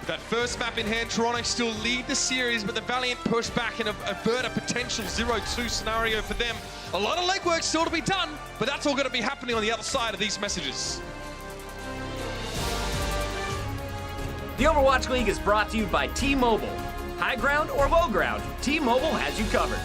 With that first map in hand, Toronto still lead the series, but the Valiant push back and avert a potential 0-2 scenario for them. A lot of legwork still to be done, but that's all going to be happening on the other side of these messages. The Overwatch League is brought to you by T-Mobile. High ground or low ground, T-Mobile has you covered.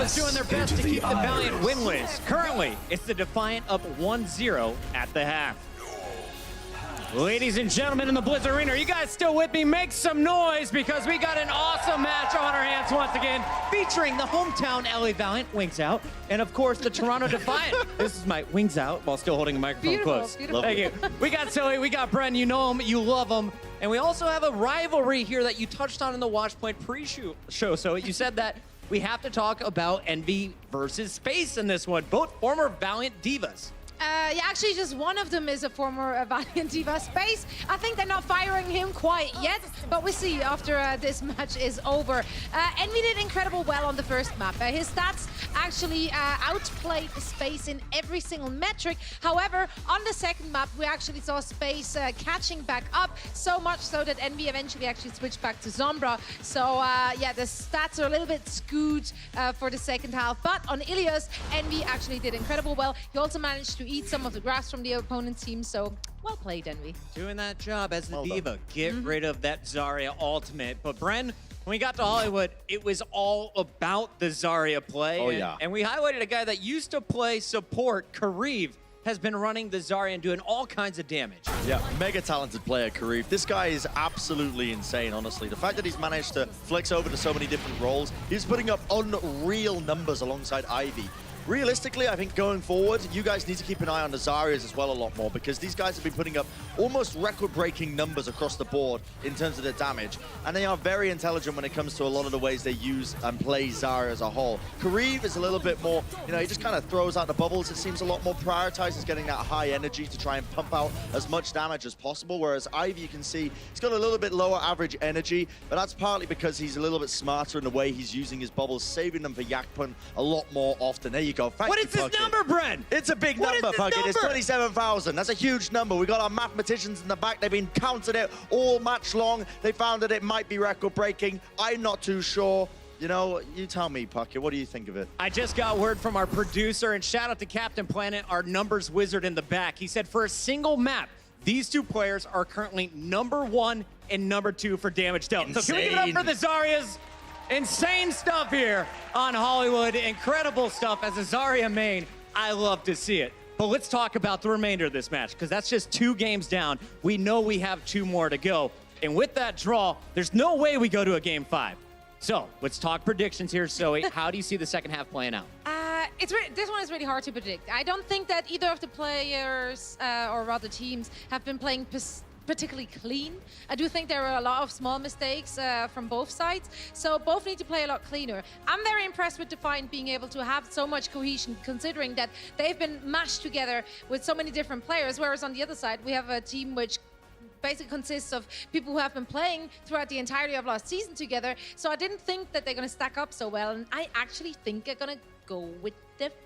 Divas doing their best to keep the Valiant winless. Currently, it's the Defiant up 1-0 at the half. Ladies and gentlemen in the Blizz Arena, are you guys still with me? Make some noise because we got an awesome match on our hands once again, featuring the hometown LA Valiant, Wings Out, and of course the Toronto Defiant. This is my Wings Out while still holding the microphone close. Beautiful. Thank you. We got Zoe, we got Bren, you know him, you love him. And we also have a rivalry here that you touched on in the Watchpoint pre-show. So you said that we have to talk about Envy versus Space in this one, both former Valiant divas. Yeah, actually, just one of them is a former Valiant Diva. Space, I think they're not firing him quite yet, but we'll see after this match is over. Envy did incredible well on the first map. His stats actually outplayed Space in every single metric. However, on the second map, we actually saw Space catching back up, so much so that Envy eventually actually switched back to Sombra. So, yeah, the stats are a little bit skewed for the second half, but on Ilios, Envy actually did incredible well. He also managed to eat some of the grass from the opponent's team, so well played, Envy. Doing that job as the diva. Get rid of that Zarya ultimate. But Bren, when we got to Hollywood, it was all about the Zarya play. Oh, yeah. And we highlighted a guy that used to play support, Kareev, has been running the Zarya and doing all kinds of damage. Yeah, mega talented player, Kareev. This guy is absolutely insane, honestly. The fact that he's managed to flex over to so many different roles, he's putting up unreal numbers alongside Ivy. Realistically, I think going forward, you guys need to keep an eye on the Zaryas as well a lot more, because these guys have been putting up almost record-breaking numbers across the board in terms of their damage, and they are very intelligent when it comes to a lot of the ways they use and play Zarya as a whole. Kareev is a little bit more, you know, he just kind of throws out the bubbles. It seems a lot more prioritizes getting that high energy to try and pump out as much damage as possible, whereas Ivy, you can see, he's got a little bit lower average energy, but that's partly because he's a little bit smarter in the way he's using his bubbles, saving them for Yakpun a lot more often. There you go. What is this number, Bren? It's a big number, Puckett. It's 27,000. That's a huge number. We got our mathematicians in the back. They've been counting it all match long. They found that it might be record-breaking. I'm not too sure. You know, you tell me, Puckett. What do you think of it? I just got word from our producer, and shout out to Captain Planet, our numbers wizard in the back. He said for a single map, these two players are currently #1 and #2 for damage dealt. So can we give it up for the Zaryas? Insane stuff here on Hollywood. Incredible stuff as a Zarya main. I love to see it. But let's talk about the remainder of this match, because that's just 2 games down. We know we have 2 more to go. And with that draw, there's no way we go to a game 5. So let's talk predictions here, Zoe. How do you see the second half playing out? This one is really hard to predict. I don't think that either of the players or rather teams have been playing particularly clean. I do think there are a lot of small mistakes from both sides, so both need to play a lot cleaner. I'm very impressed with Defiant being able to have so much cohesion, considering that they've been mashed together with so many different players, whereas on the other side we have a team which basically consists of people who have been playing throughout the entirety of last season together, so I didn't think that they're going to stack up so well, and I actually think they're going to go with Defiant.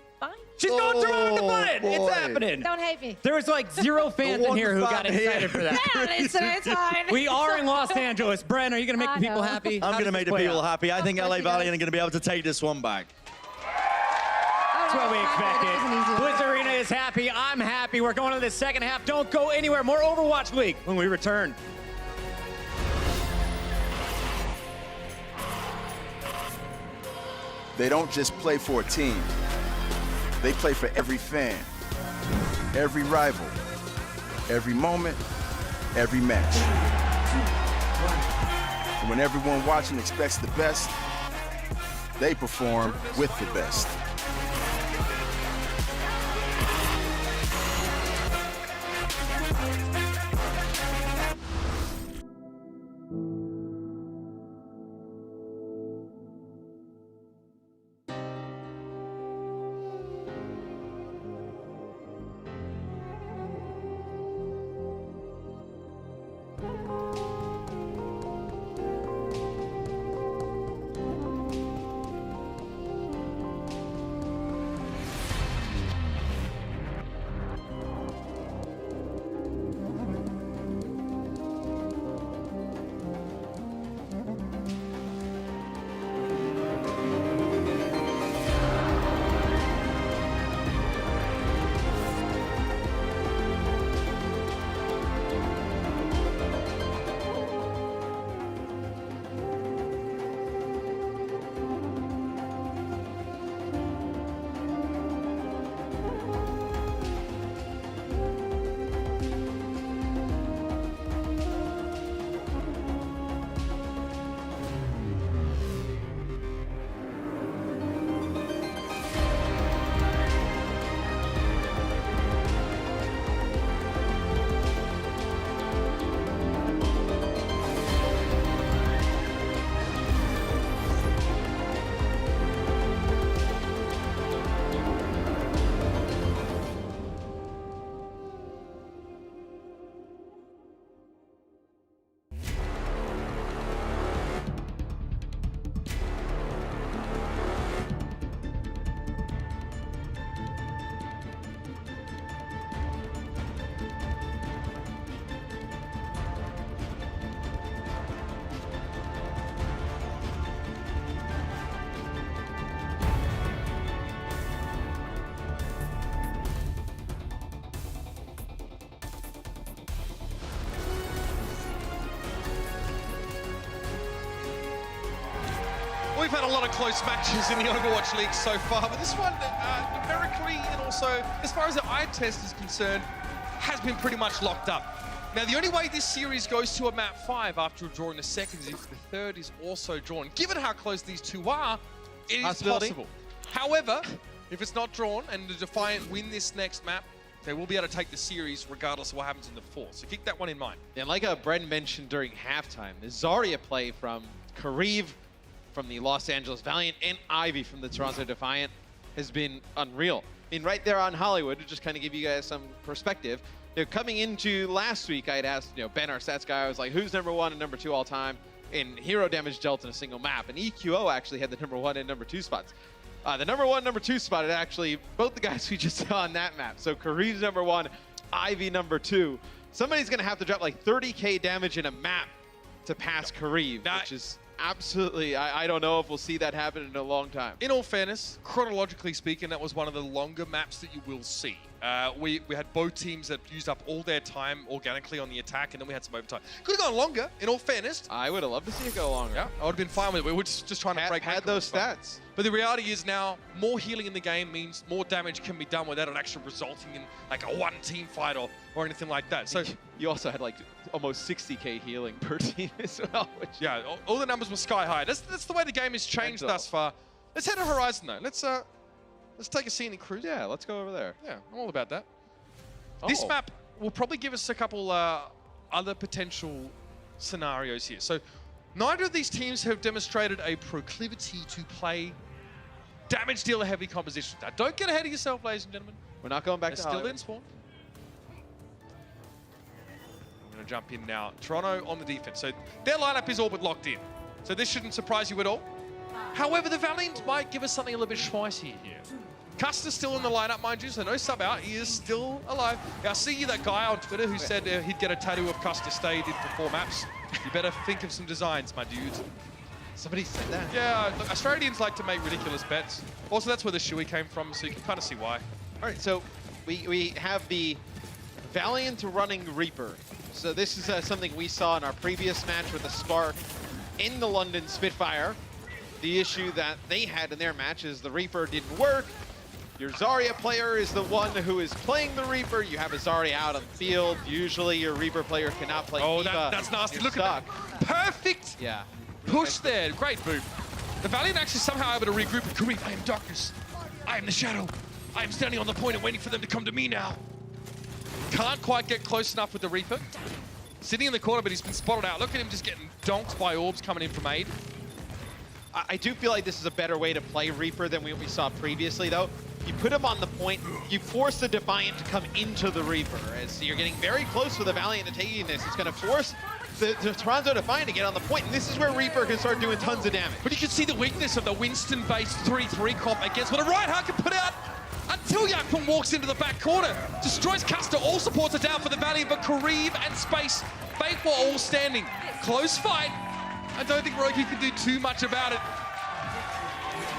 She's going through on Defiant. It's happening. Don't hate me. There was like 0 fans in here who got excited for that. It's fine. We are in Los Angeles. Bren, are you going to make the people happy? I'm going to make the people happy. I think Of LA course Valiant he are going to be able to take this one back. That's what we expected. Blizz Arena is happy. I'm happy. We're going to the second half. Don't go anywhere. More Overwatch League when we return. They don't just play for a team. They play for every fan, every rival, every moment, every match. And when everyone watching expects the best, they perform with the best. we've had a lot of close matches in the Overwatch League so far, but this one, numerically and also as far as the eye test is concerned, has been pretty much locked up. Now, the only way this series goes to a map 5 after a draw in the second is if the third is also drawn. Given how close these two are, it is possible. However, if it's not drawn and the Defiant win this next map, they will be able to take the series regardless of what happens in the fourth. So keep that one in mind. And like Bren mentioned during halftime, the Zarya play from Kariv from the Los Angeles Valiant and Ivy from the Toronto Defiant has been unreal. I mean, right there on Hollywood, to just kind of give you guys some perspective, coming into last week, I'd asked, Ben, our stats guy, I was like, who's number 1 and number 2 all time in hero damage dealt in a single map? And EQO actually had the number 1 and number 2 spots. The number 1, number 2 spot is actually both the guys we just saw on that map. So Kariv's number 1, Ivy number 2. Somebody's going to have to drop like 30k damage in a map to pass Kariv, which is absolutely, I don't know if we'll see that happen in a long time. In all fairness, chronologically speaking, that was one of the longer maps that you will see. We had both teams that used up all their time organically on the attack, and then we had some overtime. Could have gone longer, in all fairness. I would have loved to see it go longer. Yeah, I would have been fine with it. We were just trying to break had those stats. But the reality is now, more healing in the game means more damage can be done without it actually resulting in like a one-team fight or anything like that. So you also had like almost 60k healing per team as well. Which yeah, all the numbers were sky high. That's the way the game has changed thus far. Let's head to Horizon though. Let's take a scenic cruise. Yeah, let's go over there. Yeah, I'm all about that. This map will probably give us a couple other potential scenarios here. So neither of these teams have demonstrated a proclivity to play damage dealer heavy compositions. Now, don't get ahead of yourself, ladies and gentlemen. We're not going back to still in spawn. I'm going to jump in now. Toronto on the defense. So their lineup is all but locked in. So this shouldn't surprise you at all. However, the Valiant might give us something a little bit spicy here. Custer's still in the lineup, mind you, so no sub out. He is still alive. I see that guy on Twitter who said he'd get a tattoo of Custer stayed in for 4 maps. You better think of some designs, my dude. Somebody said that? Yeah, look, Australians like to make ridiculous bets. Also, that's where the Shui came from, so you can kind of see why. All right, so we have the Valiant running Reaper. So this is something we saw in our previous match with the Spark in the London Spitfire. The issue that they had in their match is the Reaper didn't work. Your Zarya player is the one who is playing the Reaper. You have a Zarya out on the field. Usually your Reaper player cannot play Diva. That's nasty. Look at that. Perfect push there. Great move. The Valiant actually somehow able to regroup with Kariv. I am darkness. I am the shadow. I am standing on the point and waiting for them to come to me now. Can't quite get close enough with the Reaper. Sitting in the corner, but he's been spotted out. Look at him just getting donked by orbs coming in from aid. I do feel like this is a better way to play Reaper than what we saw previously, though. You put him on the point, you force the Defiant to come into the Reaper. As you're getting very close with the Valiant to taking this. It's going to force the Toronto Defiant to get on the point, and this is where Reaper can start doing tons of damage. But you can see the weakness of the Winston-based 3-3 comp against what a right hand can put out until Yakpung walks into the back corner. Destroys Custer, all supports are down for the Valiant, but Kariv and Space, Fake were all standing. Close fight. I don't think Roki can do too much about it.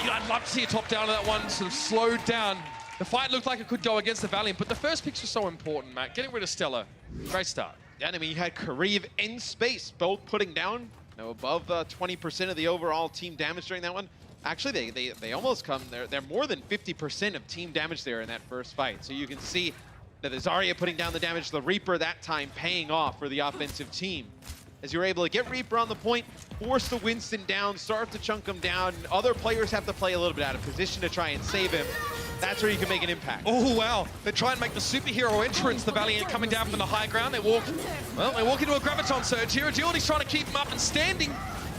I'd love to see a top down of that one, sort of slowed down. The fight looked like it could go against the Valiant, but the first picks were so important, Matt. Getting rid of Stella, great start. Yeah, I mean, you had Kariv and Space both putting down above 20% of the overall team damage during that one. Actually, they almost come, they're more than 50% of team damage there in that first fight. So you can see that the Zarya putting down the damage, the Reaper that time paying off for the offensive team. As you're able to get Reaper on the point, force the Winston down, start to chunk him down. Other players have to play a little bit out of position to try and save him. That's where you can make an impact. Oh, wow. They try and make the superhero entrance, the Valiant coming down from the high ground. They walk into a Graviton surge here. Agility's trying to keep them up and standing.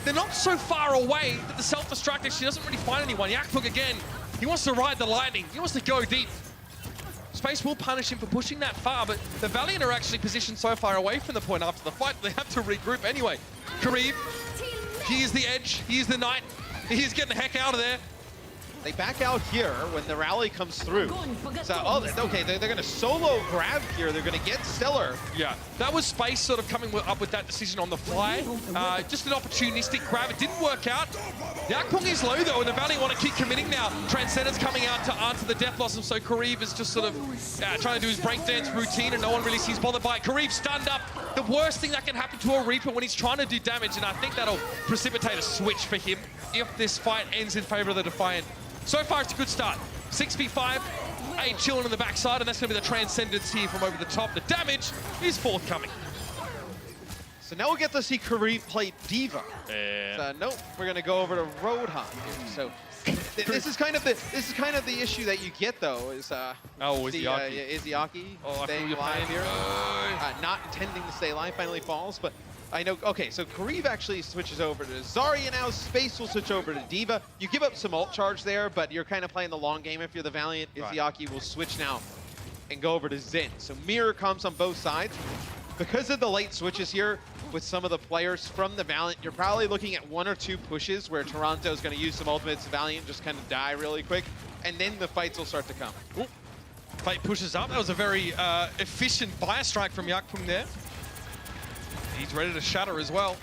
They're not so far away that the self-destruct actually doesn't really find anyone. Yakpung again, he wants to ride the lightning. He wants to go deep. Space will punish him for pushing that far, but the Valiant are actually positioned so far away from the point after the fight, they have to regroup anyway. Kariv, he is the edge, he is the knight, he is getting the heck out of there. They back out here when the rally comes through. So, okay, they're going to solo grab here. They're going to get Stellar. Yeah, that was Space sort of coming up with that decision on the fly. Just an opportunistic grab. It didn't work out. Yakpung is low, though, and the Valiant want to keep committing now. Transcenden's coming out to answer the Death Blossom, so Kariv is just sort of trying to do his breakdance routine, and no one really seems bothered by it. Kariv stunned up. the worst thing that can happen to a Reaper when he's trying to do damage, and I think that'll precipitate a switch for him if this fight ends in favor of the Defiant. So far, it's a good start. 6v5, 8 chilling on the backside, and that's going to be the Transcendence here from over the top. The damage is forthcoming. So now we'll get to see Kareem play Diva. Yeah. Nope, we're gonna go over to Roadhog here. So this is kind of the issue that you get though is Izzyaki staying alive here, not intending to stay alive, finally falls. But I know. Okay, so Kareem actually switches over to Zarya now. Space will switch over to Diva. You give up some ult charge there, but you're kind of playing the long game if you're the Valiant. Izzyaki will switch now and go over to Xin. So mirror comes on both sides. Because of the late switches here with some of the players from the Valiant, you're probably looking at 1 or 2 pushes where Toronto is going to use some ultimates, Valiant just kind of die really quick, and then the fights will start to come. Ooh. Fate pushes up. That was a very efficient fire strike from Yakpung there. He's ready to shatter as well.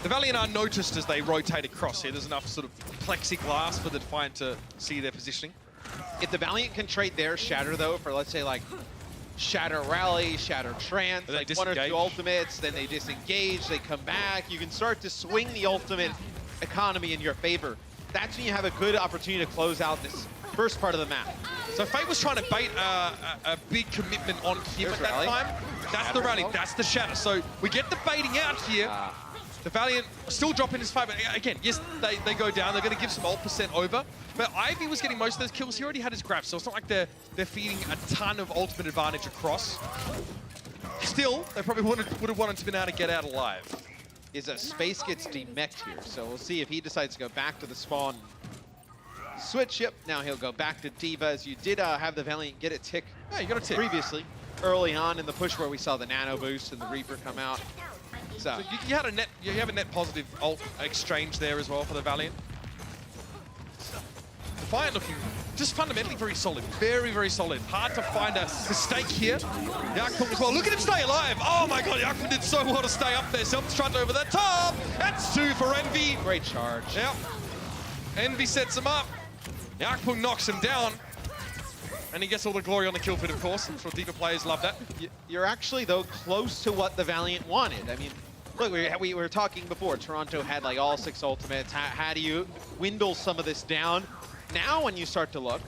The Valiant are noticed as they rotate across here. There's enough sort of plexiglass for the Defiant to see their positioning. If the Valiant can trade their shatter though for, let's say, like Shatter Rally, Shatter Trance, like 1 or 2 ultimates, then they disengage, they come back. You can start to swing the ultimate economy in your favor. That's when you have a good opportunity to close out this first part of the map. So Fate was trying to bait a big commitment on him at that time. That's the rally, that's the shatter. So we get the baiting out here. The Valiant still dropping his fight, but again, yes, they go down. They're going to give some ult % over. But Ivy was getting most of those kills. He already had his grab, so it's not like they're feeding a ton of ultimate advantage across. Still, they probably would have wanted to be able to get out alive. Space gets demech'd here, so we'll see if he decides to go back to the spawn. Switch, yep, now he'll go back to Diva, as you did have the Valiant get a tick, you got a tick previously, early on in the push where we saw the nano boost and the Reaper come out. So you have a net positive ult exchange there as well for the Valiant. Defiant looking just fundamentally very solid. Very, very solid. Hard to find a mistake here. Yakpung as well. Look at him stay alive. Oh my god, Yakpung did so well to stay up there. Self-destruct over the top. That's 2 for Envy. Great charge. Yep. Envy sets him up. Yakpung knocks him down. And he gets all the glory on the kill feed, of course. I'm sure Diva players love that. You're actually, though, close to what the Valiant wanted. I mean, look, we were talking before. Toronto had like all 6 ultimates. How do you dwindle some of this down? Now, when you start to look,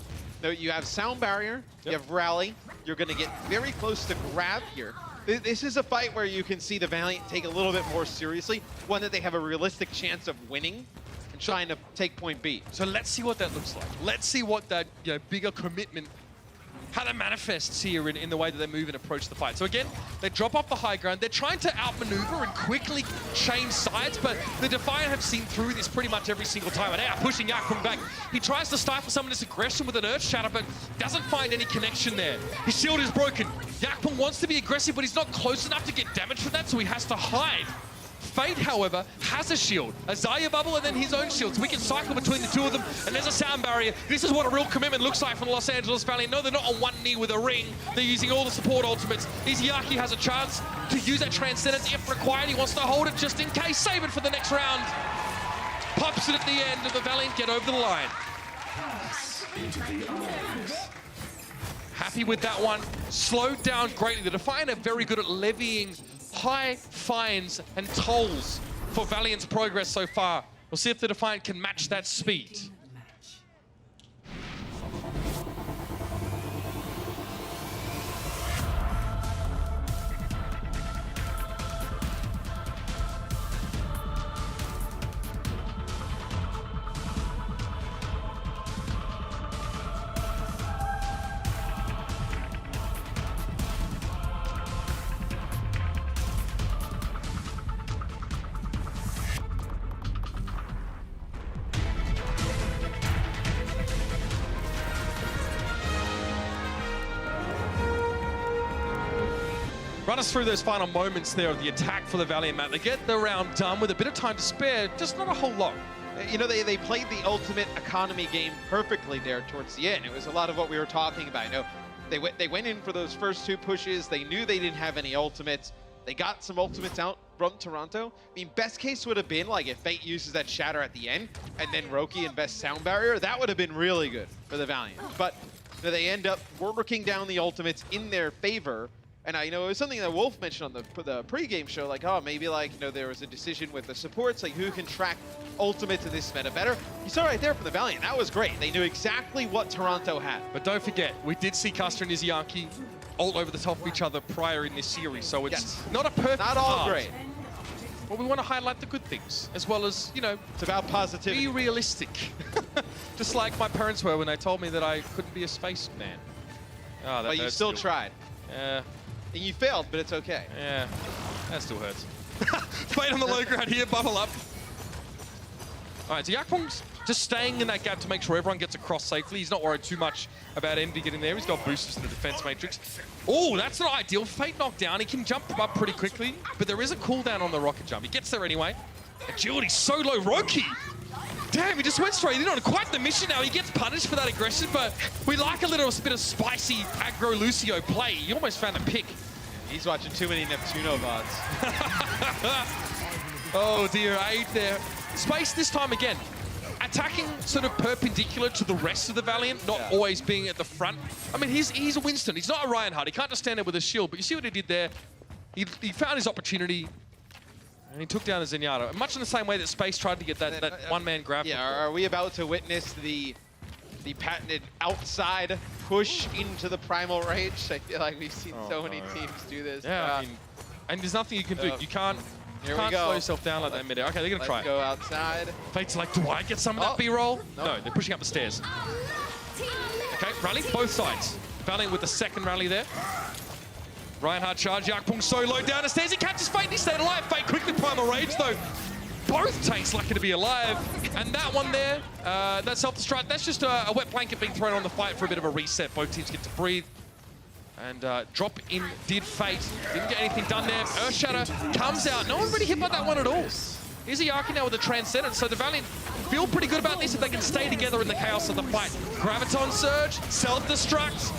you have Sound Barrier, you have Rally. You're going to get very close to grab here. This is a fight where you can see the Valiant take a little bit more seriously. One that they have a realistic chance of winning and trying to take point B. So let's see what that looks like. Let's see what that bigger commitment, how that manifests here in the way that they move and approach the fight. So again, they drop off the high ground. They're trying to outmaneuver and quickly change sides, but the Defiant have seen through this pretty much every single time. And now pushing Yakpung back. He tries to stifle some of this aggression with an Earth Shatter, but doesn't find any connection there. His shield is broken. Yakpung wants to be aggressive, but he's not close enough to get damage from that, so he has to hide. Fate, however, has a shield, a Zarya bubble, and then his own shield. So we can cycle between the 2 of them, and there's a Sound Barrier. This is what a real commitment looks like from the Los Angeles Valiant. No, they're not on one knee with a ring. They're using all the support ultimates. Izzyaki has a chance to use that Transcendence if required. He wants to hold it just in case. Save it for the next round. Pops it at the end, and the Valiant get over the line. Happy with that one. Slowed down greatly. The Defiant are very good at levying high fines and tolls for Valiant's progress so far. We'll see if the Defiant can match that speed. Run us through those final moments there of the attack for the Valiant, Matt. They get the round done with a bit of time to spare, just not a whole lot. You know, they played the ultimate economy game perfectly there towards the end. It was a lot of what we were talking about. You know, they went in for those first 2 pushes. They knew they didn't have any ultimates. They got some ultimates out from Toronto. I mean, best case would have been like if Fate uses that Shatter at the end and then Roki invests Sound Barrier. That would have been really good for the Valiant. But they end up working down the ultimates in their favor. And you know, it was something that Wolf mentioned on the pre-game show, like, oh, maybe like, you know, there was a decision with the supports, like who can track ultimate to this meta better. You saw right there from the Valiant, that was great. They knew exactly what Toronto had. But don't forget, we did see Custer and Izzyaki ult over the top of each other prior in this series, so it's not a perfect Not all art. great. But we want to highlight the good things, as well as, you know, It's about positivity. be realistic. Just like my parents were when they told me that I couldn't be a spaceman. Oh, that But you hurts still tried. Yeah, And you failed, but it's okay. yeah, that still hurts. Fade on the low ground here, bubble up. All right, so Yakpong's just staying in that gap to make sure everyone gets across safely. He's not worried too much about Envy getting there. He's got boosters in the defense matrix. Oh, that's not ideal. Fate knocked down. He can jump up pretty quickly, but there is a cooldown on the rocket jump. He gets there anyway. Agility's so low. Roki! Damn, he just went straight in on quite the mission now. He gets punished for that aggression, but we like a little bit of spicy aggro Lucio play. He almost found a pick. He's watching too many Neptuno VODs. Oh dear, aid there. Space this time again. Attacking sort of perpendicular to the rest of the Valiant, not always being at the front. I mean, he's a Winston. He's not a Reinhardt. He can't just stand there with a shield, but you see what he did there? He found his opportunity, and he took down the Zenyatta. Much in the same way that Space tried to get that one-man grab. Yeah, are we about to witness the patented outside push into the Primal Rage? I feel like we've seen so many teams do this. Yeah, I mean, and there's nothing you can do. You can't slow yourself down like that in midair. Okay, they're going to try it. Go outside. Fate's like, do I get some of that B-roll? No, they're pushing up the stairs. Okay, rally, both sides. Valiant with the second rally there. Reinhardt charge, Yakpong so low down the stairs. He catches Fate and he stayed alive. Fate quickly Primal Rage though. Both tanks lucky to be alive. And that one there, that self-destruct, that's just a wet blanket being thrown on the fight for a bit of a reset. Both teams get to breathe. And drop in did Fate. Didn't get anything done there. Earthshatter comes out. No one really hit by that one at all. Izzyaki now with the Transcendence. So the Valiant feel pretty good about this if they can stay together in the chaos of the fight. Graviton Surge, self-destruct.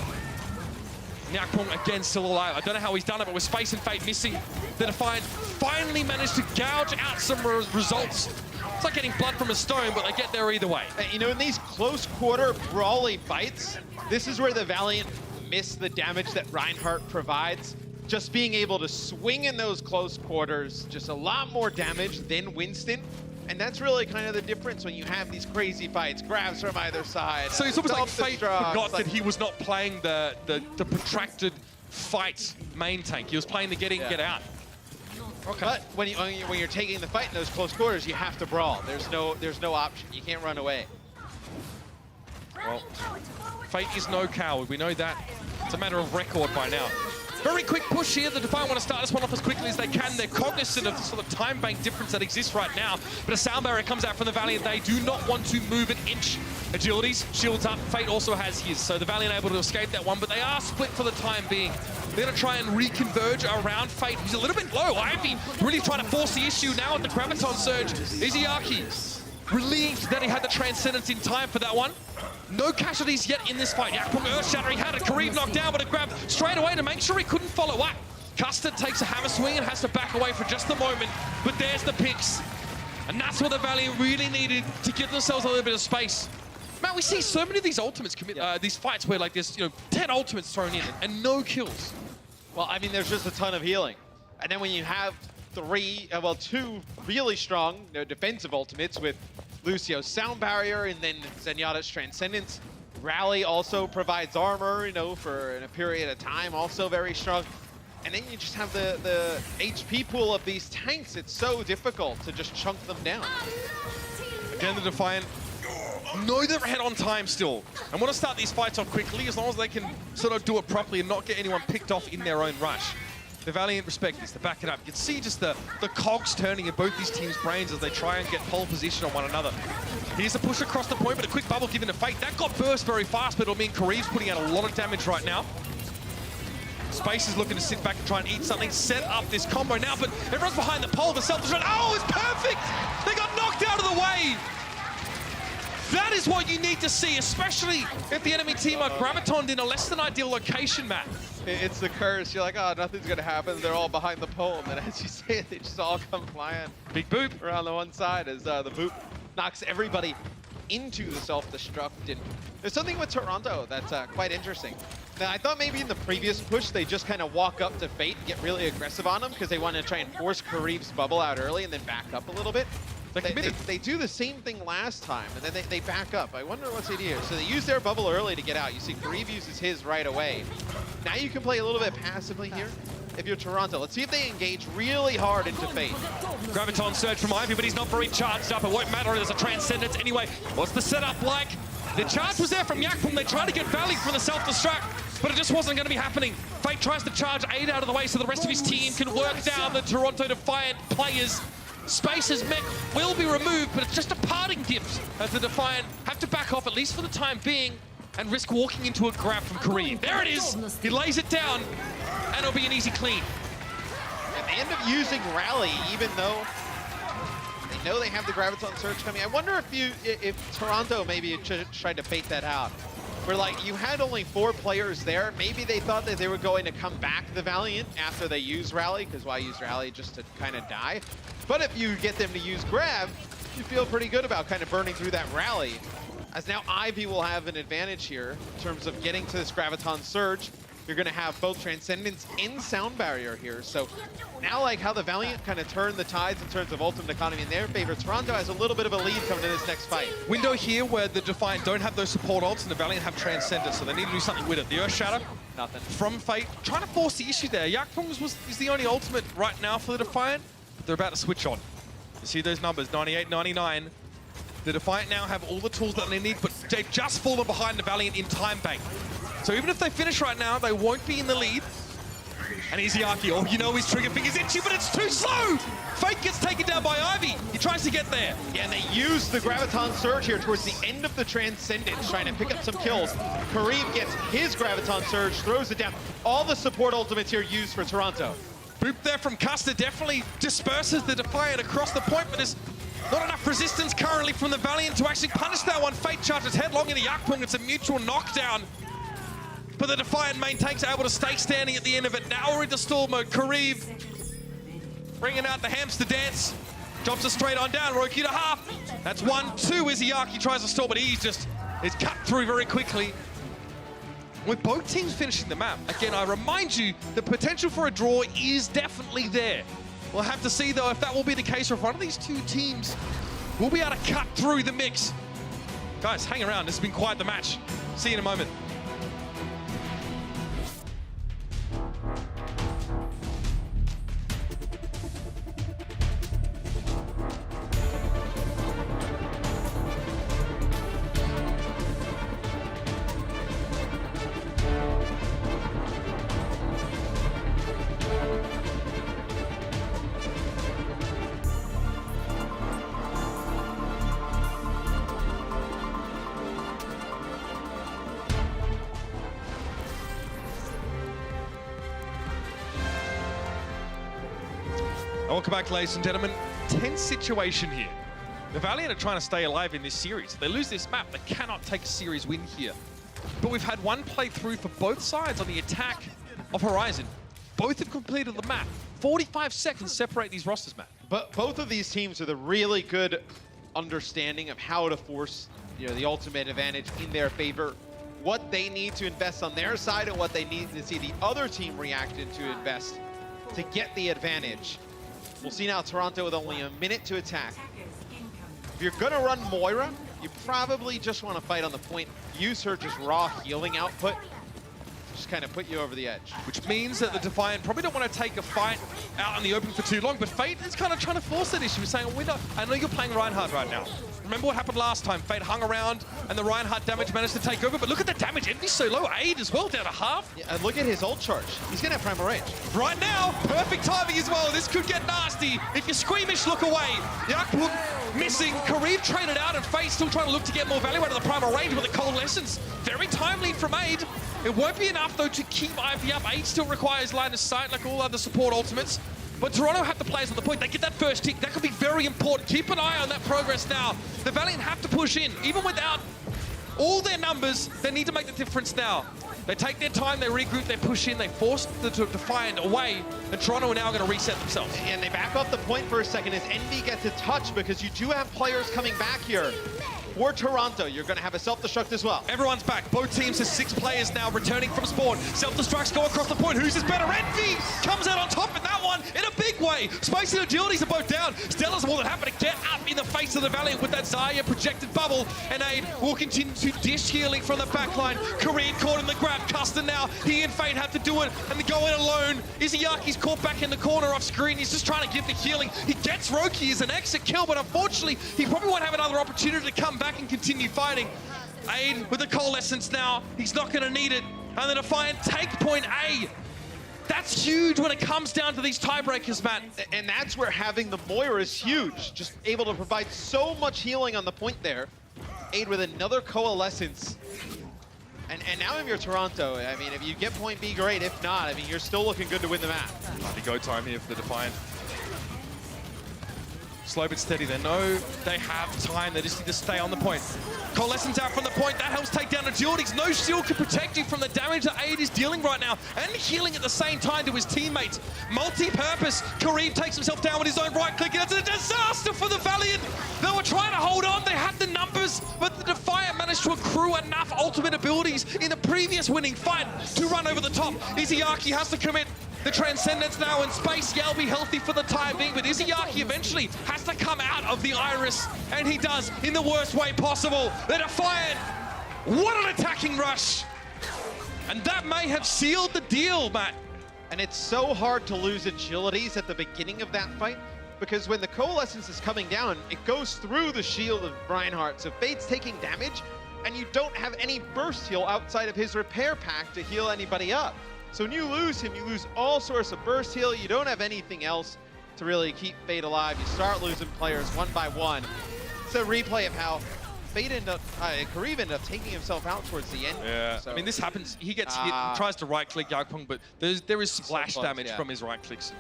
Yakpong again still alive. I don't know how he's done it, but with Space and Fate missing, the Defiant finally managed to gouge out some results. It's like getting blood from a stone, but they get there either way. You know, in these close quarter brawly fights, this is where the Valiant miss the damage that Reinhardt provides. Just being able to swing in those close quarters, just a lot more damage than Winston. And that's really kind of the difference when you have these crazy fights. Grabs from either side. So it's almost like Fate forgot like that he was not playing the protracted fight main tank. He was playing the get in, get out. Okay. But when you're taking the fight in those close quarters, you have to brawl. There's no option. You can't run away. Well, Fate is no coward. We know that. It's a matter of record by now. Very quick push here. The Defiant want to start this one off as quickly as they can. They're cognizant of the sort of time bank difference that exists right now. But a sound barrier comes out from the Valiant. They do not want to move an inch. Agilities, shields up. Fate also has his. So the Valiant able to escape that one, but they are split for the time being. They're going to try and reconverge around Fate. He's a little bit low. Ivy really trying to force the issue now with the Graviton Surge. Izzyaki relieved that he had the Transcendence in time for that one. No casualties yet in this fight. Yakpong Earthshatter, he had a Kareem knocked down, but a grab straight away to make sure he couldn't follow up. Custard takes a hammer swing and has to back away for just a moment, but there's the picks. And that's what the Valiant really needed to give themselves a little bit of space. Man, we see so many of these ultimates commit, these fights where like there's 10 ultimates thrown in and no kills. Well, I mean, there's just a ton of healing. And then when you have two really strong defensive ultimates with Lucio's Sound Barrier and then Zenyatta's Transcendence. Rally also provides armor, for a period of time, also very strong. And then you just have the HP pool of these tanks. It's so difficult to just chunk them down. Again, the Defiant know they're ahead on time still and want to start these fights off quickly as long as they can sort of do it properly and not get anyone picked off in their own rush. The Valiant respect this, to back it up. You can see just the cogs turning in both these teams' brains as they try and get pole position on one another. Here's a push across the point, but a quick bubble given to Fate. That got burst very fast, but it'll mean Kareem's putting out a lot of damage right now. Space is looking to sit back and try and eat something, set up this combo now, but everyone's behind the pole. The self-destruct, oh, it's perfect! They got knocked out of the way! That is what you need to see, especially if the enemy team are gravitoned in a less than ideal location, Matt. It's the curse. You're like, oh, nothing's going to happen. They're all behind the pole. And then as you say it, they just all come flying. Big boop. Around the one side as the boop knocks everybody into the self-destruct. And there's something with Toronto that's quite interesting. Now, I thought maybe in the previous push, they just kind of walk up to Fate and get really aggressive on him because they want to try and force Kariv's bubble out early and then back up a little bit. They do the same thing last time, and then they back up. I wonder what's the idea. So they use their bubble early to get out. You see Kariv uses his right away. Now you can play a little bit passively here if you're Toronto. Let's see if they engage really hard into Fate. Graviton surge from Ivy, but he's not very charged up. It won't matter. There's a Transcendence anyway. What's the setup like? The charge was there from Yakpung. They tried to get Valiant from the self-destruct, but it just wasn't going to be happening. Fate tries to charge 8 out of the way so the rest of his team can work down the Toronto Defiant players. Space's mech will be removed, but it's just a parting gift as the Defiant have to back off, at least for the time being, and risk walking into a grab from Kareem. There it is. He lays it down, and it'll be an easy clean. And they end up using Rally, even though they know they have the Graviton Surge coming. I wonder if Toronto maybe tried to bait that out. Where, like, you had only 4 players there. Maybe they thought that they were going to come back the Valiant after they use Rally, because why use Rally just to kind of die? But if you get them to use Grab, you feel pretty good about kind of burning through that Rally. As now Ivy will have an advantage here in terms of getting to this Graviton Surge. You're going to have both Transcendence and Sound Barrier here. So now, like how the Valiant kind of turned the tides in terms of ultimate economy in their favor, Toronto has a little bit of a lead coming to this next fight. Window here where the Defiant don't have those support ults and the Valiant have Transcendence, so they need to do something with it. The Earth Shatter, Nothing. From Fate, trying to force the issue there. Yakpung is the only ultimate right now for the Defiant. They're about to switch on. You see those numbers, 98, 99. The Defiant now have all the tools that they need, but they've just fallen behind the Valiant in time bank. So even if they finish right now, they won't be in the lead. And Izzyaki, oh, you know his trigger finger's itchy, but it's too slow! Fate gets taken down by Ivy. He tries to get there. Yeah, and they use the Graviton Surge here towards the end of the Transcendence, trying to pick up some kills. Kareem gets his Graviton Surge, throws it down. All the support ultimates here used for Toronto. Boop there from Custer definitely disperses the Defiant across the point, but there's not enough resistance currently from the Valiant to actually punish that one. Fate charges headlong into Yakpung. It's a mutual knockdown. But the Defiant main tank's able to stay standing at the end of it. Now we're into stall mode. Kareev bringing out the hamster dance. Drops it straight on down. Roki to half. That's 1-2. Izzyaki tries to stall, but he's cut through very quickly. With both teams finishing the map, again, I remind you, the potential for a draw is definitely there. We'll have to see, though, if that will be the case or if one of these two teams will be able to cut through the mix. Guys, hang around. This has been quite the match. See you in a moment. Welcome back, ladies and gentlemen. Tense situation here. The Valiant are trying to stay alive in this series. If they lose this map, they cannot take a series win here. But we've had one playthrough for both sides on the attack of Horizon. Both have completed the map. 45 seconds separate these rosters, Matt. But both of these teams with a really good understanding of how to force, the ultimate advantage in their favor, what they need to invest on their side and what they need to see the other team react to invest to get the advantage. We'll see now Toronto with only a minute to attack. If you're gonna run Moira, you probably just want to fight on the point. Use her just raw healing output. Just kind of put you over the edge. Which means that the Defiant probably don't want to take a fight out in the open for too long, but Fate is kind of trying to force that issue, saying, I know you're playing Reinhardt right now. Remember what happened last time? Fate hung around and the Reinhardt damage managed to take over, but look at the damage. Envy's so low. Aid as well, down to half. Yeah, and look at his ult charge. He's gonna have primal range. Right now, perfect timing as well. This could get nasty. If you're squeamish, look away. Yakpung missing. Kareem traded out and Fate still trying to look to get more value out of the primal range with the coalescence. Very timely from Aid. It won't be enough, though, to keep Ivy up. Aid still requires line of sight like all other support ultimates. But Toronto have the players on the point. They get that first tick. That could be very important. Keep an eye on that progress now. The Valiant have to push in. Even without all their numbers, they need to make the difference now. They take their time, they regroup, they push in, they force the Defiant away, and Toronto are now going to reset themselves. And they back off the point for a second as Envy gets a touch because you do have players coming back here. for Toronto. You're going to have a self-destruct as well. Everyone's back. Both teams have 6 players now returning from spawn. Self-destructs go across the point. Who's is better? Envy comes out on top in that one in a big way. Spice and Agilities are both down. Stella's more than happy to get up in the face of the Valiant with that Zarya projected bubble. And Aid will continue to dish healing from the backline. Kareem caught in the grab. Custom now. He and Fate have to do it and they go in alone. Izayaki's caught back in the corner off screen. He's just trying to give the healing. He gets Roki as an exit kill, but unfortunately, he probably won't have another opportunity to come back and continue fighting. Aid with the Coalescence now. He's not going to need it. And the Defiant take point A. That's huge when it comes down to these tiebreakers, Matt. And that's where having the Moira is huge. Just able to provide so much healing on the point there. Aid with another Coalescence. And now if you're Toronto, I mean, if you get point B, great. If not, I mean, you're still looking good to win the map. Might be go time here for the Defiant. Slow but steady. They know they have time. They just need to stay on the point. Coalescence out from the point. That helps take down Agilities. No shield can protect you from the damage that Aid is dealing right now. And healing at the same time to his teammates. Multi-purpose. Kareem takes himself down with his own right click. And it's a disaster for the Valiant. They were trying to hold on. They had the numbers. But the Defiant managed to accrue enough ultimate abilities in the previous winning fight to run over the top. Izayaki has to commit. The Transcendence now in space. Yell be healthy for the time being, but Izayaki eventually has to come out of the Iris, and he does in the worst way possible. The Defiant, what an attacking rush! And that may have sealed the deal, Matt. And it's so hard to lose Agilities at the beginning of that fight, because when the Coalescence is coming down, it goes through the shield of Reinhardt, so Fate's taking damage, and you don't have any burst heal outside of his repair pack to heal anybody up. So when you lose him, you lose all sorts of burst heal. You don't have anything else to really keep Fate alive. You start losing players one by one. It's a replay of how Fate Kareem ended up taking himself out towards the end. Yeah, so, I mean, this happens. He gets hit and tries to right-click Yakpong, but there is splash damage from his right-clicks.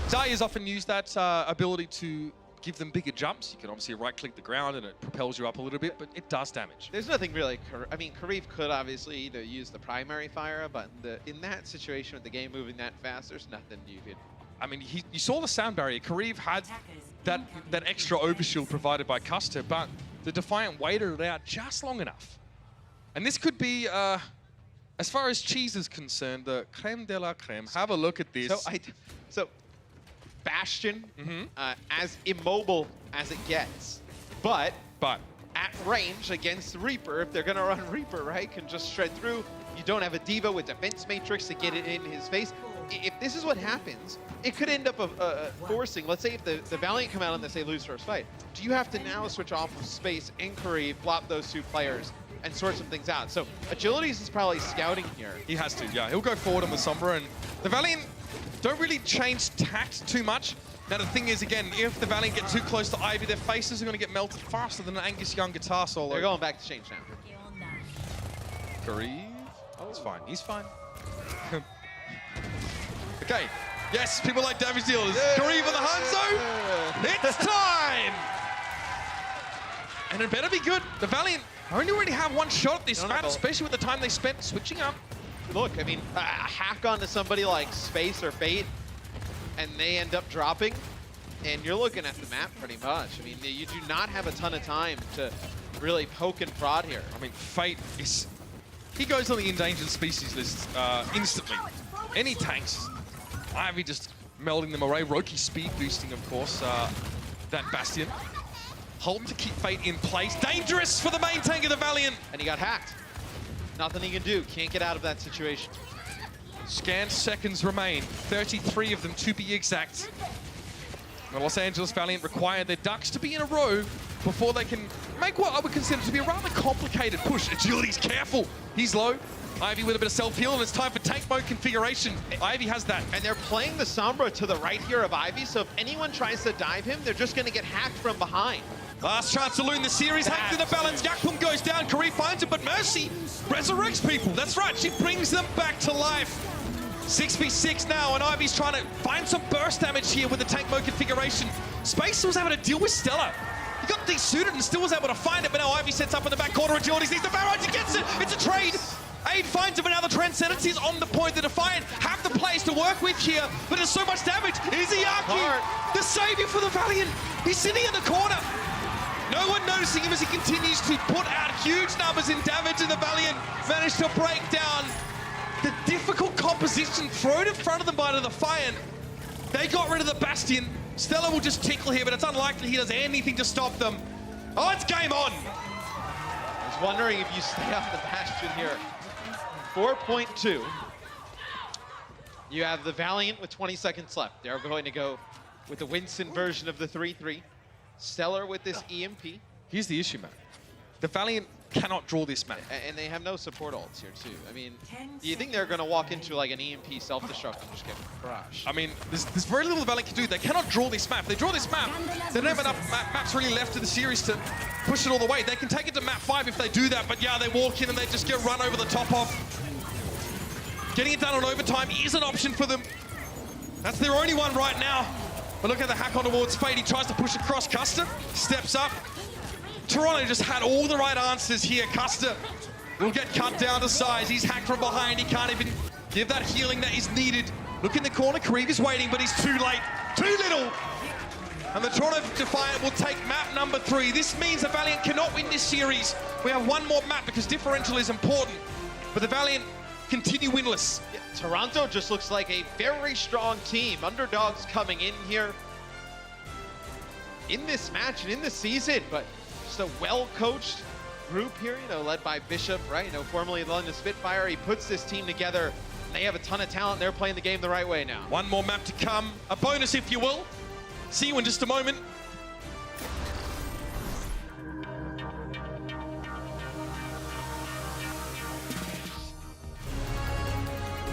Zarya's often used that ability to give them bigger jumps. You can obviously right-click the ground and it propels you up a little bit, but it does damage. There's nothing really, I mean, Kareem could obviously either use the primary fire, but in that situation with the game moving that fast, there's nothing you could... I mean, you saw the sound barrier. Kareem had that extra overshield provided by Custer, but the Defiant waited it out just long enough. And this could be, as far as cheese is concerned, the creme de la creme. Have a look at this. So Bastion, as immobile as it gets, but at range against Reaper, if they're gonna run Reaper, right, can just shred through. You don't have a Diva with Defense Matrix to get it in his face. If this is what happens, it could end up forcing, let's say if the Valiant come out and they say lose first fight, do you have to now switch off of space and Kareem, flop those 2 players, and sort some things out? So Agilities is probably scouting here. He has to, yeah. He'll go forward on the Sombra, and the Valiant don't really change tact too much. Now the thing is, again, if the Valiant get too close to Ivy, their faces are going to get melted faster than an Angus Young guitar solo. They're going back to change now. Kareem? Oh, it's fine. He's fine. Okay. Yes, people like damage dealers. Kareem for the Hanzo. It's time! And it better be good. The Valiant only already have 1 shot at this map, especially with the time they spent switching up. Look, I mean, a hack onto somebody like Space or Fate, and they end up dropping, and you're looking at the map pretty much. I mean, you do not have a ton of time to really poke and prod here. I mean, Fate is... He goes on the endangered species list instantly. Any tanks, Ivy just melding them away. Roki speed boosting, of course, that Bastion. Hold to keep Fate in place. Dangerous for the main tank of the Valiant. And he got hacked. Nothing he can do. Can't get out of that situation. Scant seconds remain. 33 of them to be exact. The Los Angeles Valiant require their ducks to be in a row before they can make what I would consider to be a rather complicated push. Agility's careful. He's low. Ivy with a bit of self-heal, and it's time for tank mode configuration. Ivy has that. And they're playing the Sombra to the right here of Ivy, so if anyone tries to dive him, they're just going to get hacked from behind. Last chance to loon the series. Hacked through the balance. Yakpum goes down. Kareem finds him, but Mercy resurrects people. That's right. She brings them back to life. 6v6 now, and Ivy's trying to find some burst damage here with the tank mode configuration. Space was able to deal with Stella. He got desuited and still was able to find it, but now Ivy sets up in the back corner. Agilities needs the barrage. He gets it. It's a trade. Aid finds him, and now the Transcendence is on the point. The Defiant have the players to work with here, but there's so much damage. Izayaki, the savior for the Valiant. He's sitting in the corner. No one noticing him as he continues to put out huge numbers in damage, and the Valiant managed to break down the difficult composition thrown in front of them by the Defiant. They got rid of the Bastion. Stellar will just tickle here, but it's unlikely he does anything to stop them. Oh, it's game on. I was wondering if you stay off the Bastion here. 4.2. You have the Valiant with 20 seconds left. They're going to go with the Winston version of the 3-3. Stellar with this EMP. Here's the issue, man. The Valiant cannot draw this map. And they have no support ults here, too. I mean, do you think they're going to walk into like an EMP self-destruct and just get crushed? I mean, there's very little the Valiant can do. They cannot draw this map. They draw this map, they don't have enough maps really left in the series to push it all the way. They can take it to map 5 if they do that, but yeah, they walk in and they just get run over the top of. Getting it done on overtime is an option for them. That's their only one right now. But look at the hack on towards Fade. He tries to push across. Custer steps up. Toronto just had all the right answers here. Custer will get cut down to size. He's hacked from behind. He can't even give that healing that is needed. Look in the corner. Kareev is waiting, but he's too late. Too little. And the Toronto Defiant will take map number 3. This means the Valiant cannot win this series. We have one more map because differential is important. But the Valiant continue winless. Yeah, Toronto just looks like a very strong team. Underdogs coming in here in this match and in the season, but just a well-coached group here, you know, led by Bishop, right? You know, formerly the London Spitfire. He puts this team together. They have a ton of talent. They're playing the game the right way now. One more map to come. A bonus, if you will. See you in just a moment.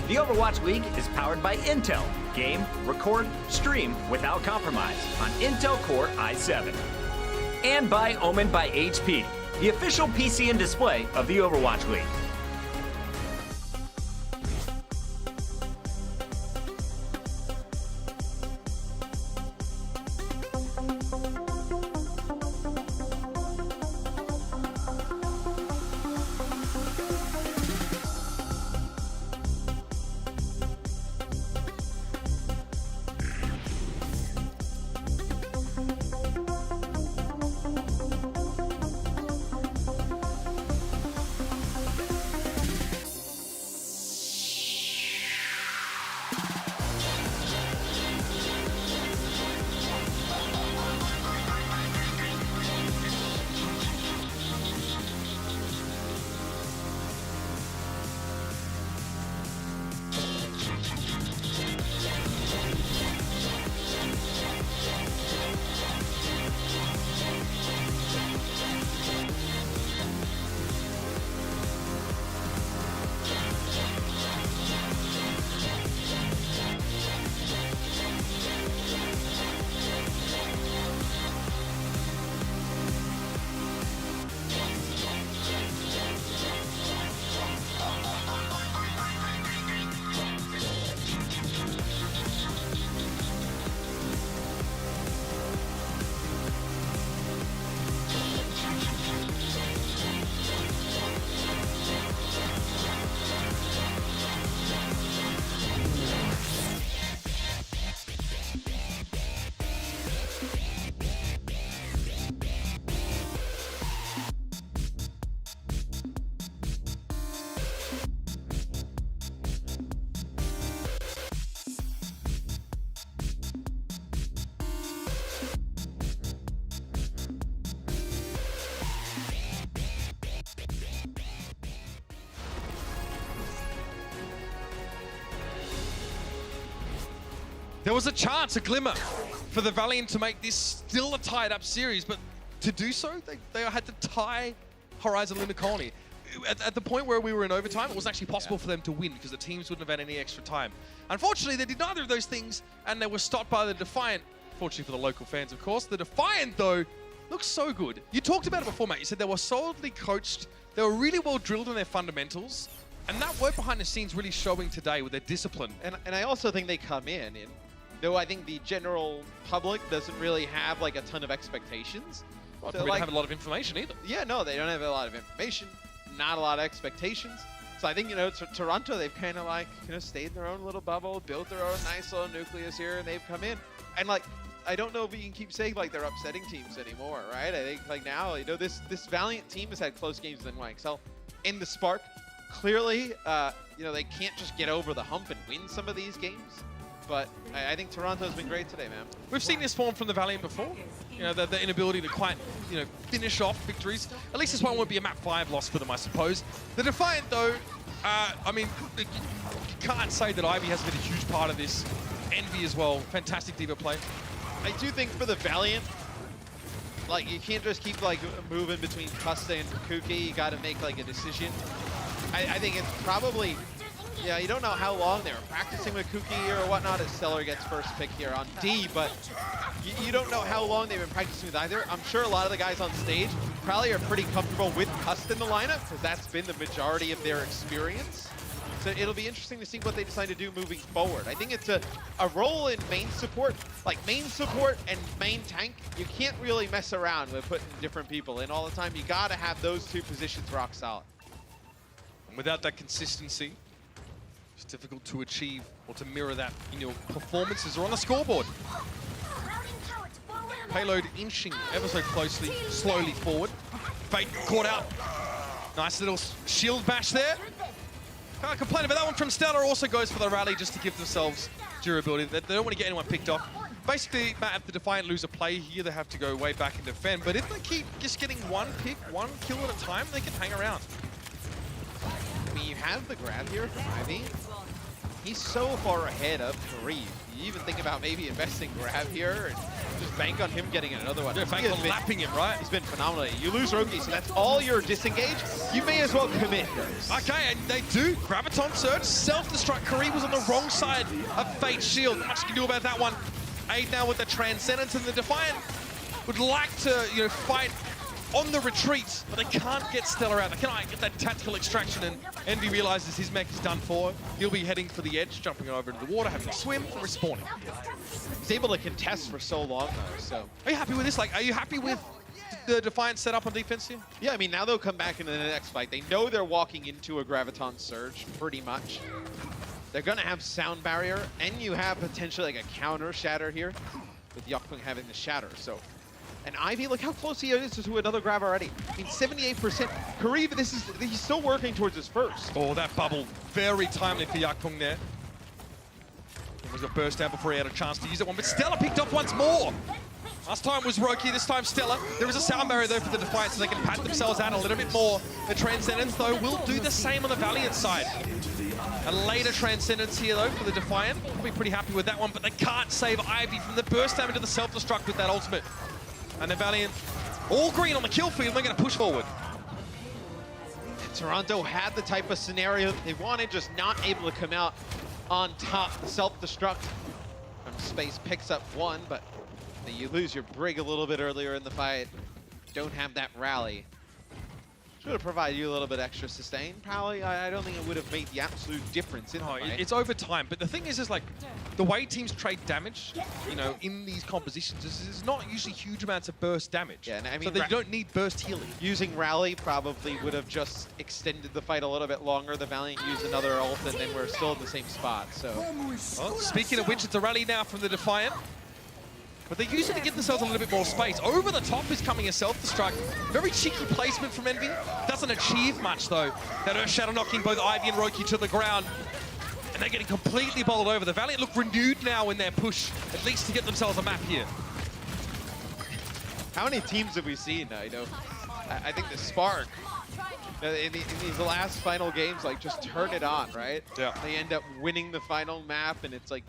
The Overwatch League is powered by Intel. Game, record, stream without compromise on Intel Core i7. And by Omen by HP, the official PC and display of the Overwatch League. There was a chance, a glimmer, for the Valiant to make this still a tied-up series, but to do so, they had to tie Horizon Lunar Colony. At the point where we were in overtime, it wasn't actually possible for them to win because the teams wouldn't have had any extra time. Unfortunately, they did neither of those things, and they were stopped by the Defiant. Fortunately for the local fans, of course. The Defiant, though, looks so good. You talked about it before, Matt. You said they were solidly coached. They were really well drilled in their fundamentals. And that work behind the scenes really showing today with their discipline. And I also think they come in, and though I think the general public doesn't really have like a ton of expectations. Well, so, they like, don't have a lot of information either. Yeah, no, they don't have a lot of information, not a lot of expectations. So I think, you know, Toronto, they've kind of like, you know, stayed in their own little bubble, built their own nice little nucleus here, and they've come in. And like, I don't know if we can keep saying like they're upsetting teams anymore, right? I think like now, you know, this Valiant team has had close games in YXL. In the Spark, clearly, you know, they can't just get over the hump and win some of these games. But I think Toronto's been great today, man. We've seen this form from the Valiant before. You know, the inability to quite, you know, finish off victories. At least this one would be a map 5 loss for them, I suppose. The Defiant, though, I mean, you can't say that Ivy hasn't been a huge part of this. Envy as well. Fantastic D.Va play. I do think for the Valiant, like, you can't just keep, like, moving between Custa and Kuki. You got to make, like, a decision. I think it's probably... Yeah, you don't know how long they were practicing with Kuki or whatnot as Stellar gets first pick here on D, but you don't know how long they've been practicing with either. I'm sure a lot of the guys on stage probably are pretty comfortable with Cust in the lineup because that's been the majority of their experience. So it'll be interesting to see what they decide to do moving forward. I think it's a role in main support, like main support and main tank. You can't really mess around with putting different people in all the time. You got to have those two positions rock solid. And without that consistency, it's difficult to achieve or to mirror that in your performances or on the scoreboard. Payload inching ever so closely, slowly forward. Fate caught out. Nice little shield bash there. Can't complain about that one from Stellar. Also goes for the rally just to give themselves durability. They don't want to get anyone picked off. Basically, Matt, if the Defiant lose a play here, they have to go way back and defend. But if they keep just getting one pick, one kill at a time, they can hang around. I mean, you have the grab here from Ivy. He's so far ahead of Kareem. You even think about maybe investing grab here and just bank on him getting another one. Yeah, bank on lapping him, right? He's been phenomenal. You lose Roki, so that's all your disengage. You may as well commit. Okay, and they do. Graviton Surge, self-destruct. Kareem was on the wrong side of Fate's shield. Not much you can do about that one. Aid now with the Transcendence, and the Defiant would like to, you know, fight on the retreat, but they can't get Stellar out. They cannot get that tactical extraction, and Envy realizes his mech is done for. He'll be heading for the edge, jumping over into the water, having to swim, and respawning. He's able to contest for so long, though, so... Are you happy with this? Like, are you happy with the Defiant setup on defense here? Yeah, I mean, now they'll come back into the next fight. They know they're walking into a Graviton Surge, pretty much. They're gonna have Sound Barrier, and you have potentially like a counter Shatter here, with Yakpung having the Shatter, so... And Ivy, look how close he is to another grab already. I mean, 78%. Kareem, he's still working towards his first. Oh, that bubble, very timely for Yakpung there. Almost got burst out before he had a chance to use it one, but Stellar picked off once more. Last time was Roki, this time Stellar. There is a sound barrier though for the Defiant, so they can pat themselves out a little bit more. The Transcendence though will do the same on the Valiant side. A later Transcendence here though for the Defiant. We'll be pretty happy with that one, but they can't save Ivy from the burst damage to the self-destruct with that ultimate. And the Valiant, all green on the kill field, they're going to push forward. And Toronto had the type of scenario they wanted, just not able to come out on top. The self-destruct from Space picks up one, but you lose your Brig a little bit earlier in the fight. Don't have that rally. Should have provided you a little bit extra sustain, probably. I don't think it would have made the absolute difference in the fight. It's over time, but the thing is like, the way teams trade damage, you know, in these compositions is not usually huge amounts of burst damage. Yeah, and I mean, so they don't need burst healing. Using Rally probably would have just extended the fight a little bit longer. The Valiant used another ult, and then we're still in the same spot, so. Well, speaking of which, it's a rally now from the Defiant. But they use it to give themselves a little bit more space. Over the top is coming a self-destruct. Very cheeky placement from Envy. Doesn't achieve much, though. That Earth Shadow knocking both Ivy and Roki to the ground. And they're getting completely bowled over. The Valiant look renewed now in their push, at least to get themselves a map here. How many teams have we seen? I know. I think the Spark, in these last final games, like, just turn it on, right? Yeah. They end up winning the final map, and it's like,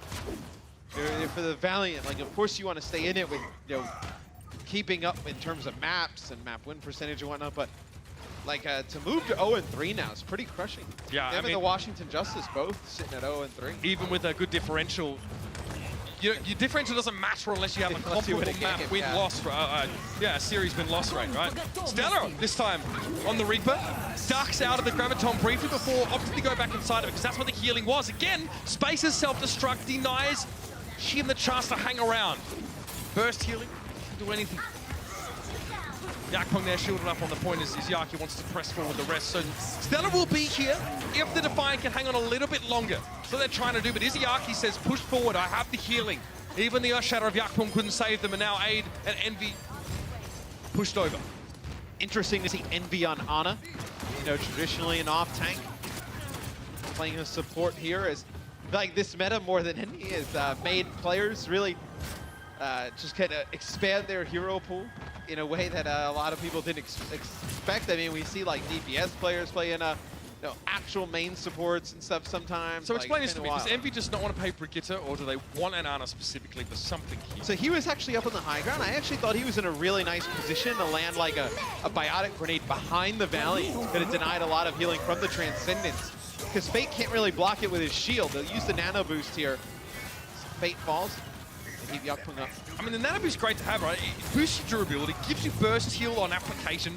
for the Valiant, like, of course you want to stay in it with, you know, keeping up in terms of maps and map win percentage and whatnot, but like to move to 0-3 now is pretty crushing. Yeah, Them and the Washington Justice both sitting at 0-3. Even with a good differential, your differential doesn't matter unless you have a comparable map win-loss, yeah, series win-loss rate, right? Stellar this time on the Reaper, ducks out of the Graviton briefly before opting to go back inside of it, because that's what the healing was. Again, Space's self-destruct denies him the chance to hang around. Burst healing, can do anything. Yakpung there shielded up on the point as Yaki wants to press forward the rest. So Stellar will be here if the Defiant can hang on a little bit longer. So they're trying to do, but Izzyaki says, push forward, I have the healing. Even the Earth Shatter of Yakpung couldn't save them, and now Aid and Envy pushed over. Interesting to see Envy on Ana. You know, traditionally an off tank. Playing a support here is like this meta more than any has made players really just kind of expand their hero pool in a way that a lot of people didn't expect. I mean, we see like DPS players playing actual main supports and stuff sometimes. So like, explain this to me. Does Envy just not want to pay Brigitte, or do they want an Ana specifically for something here? So he was actually up on the high ground. I actually thought he was in a really nice position to land like a biotic grenade behind the Valiant, but it denied a lot of healing from the Transcendence. Because Fate can't really block it with his shield. They'll use the nano boost here. Fate falls. Keep Yakpung up. I mean, the nano boost is great to have, right? It boosts your durability, gives you burst heal on application,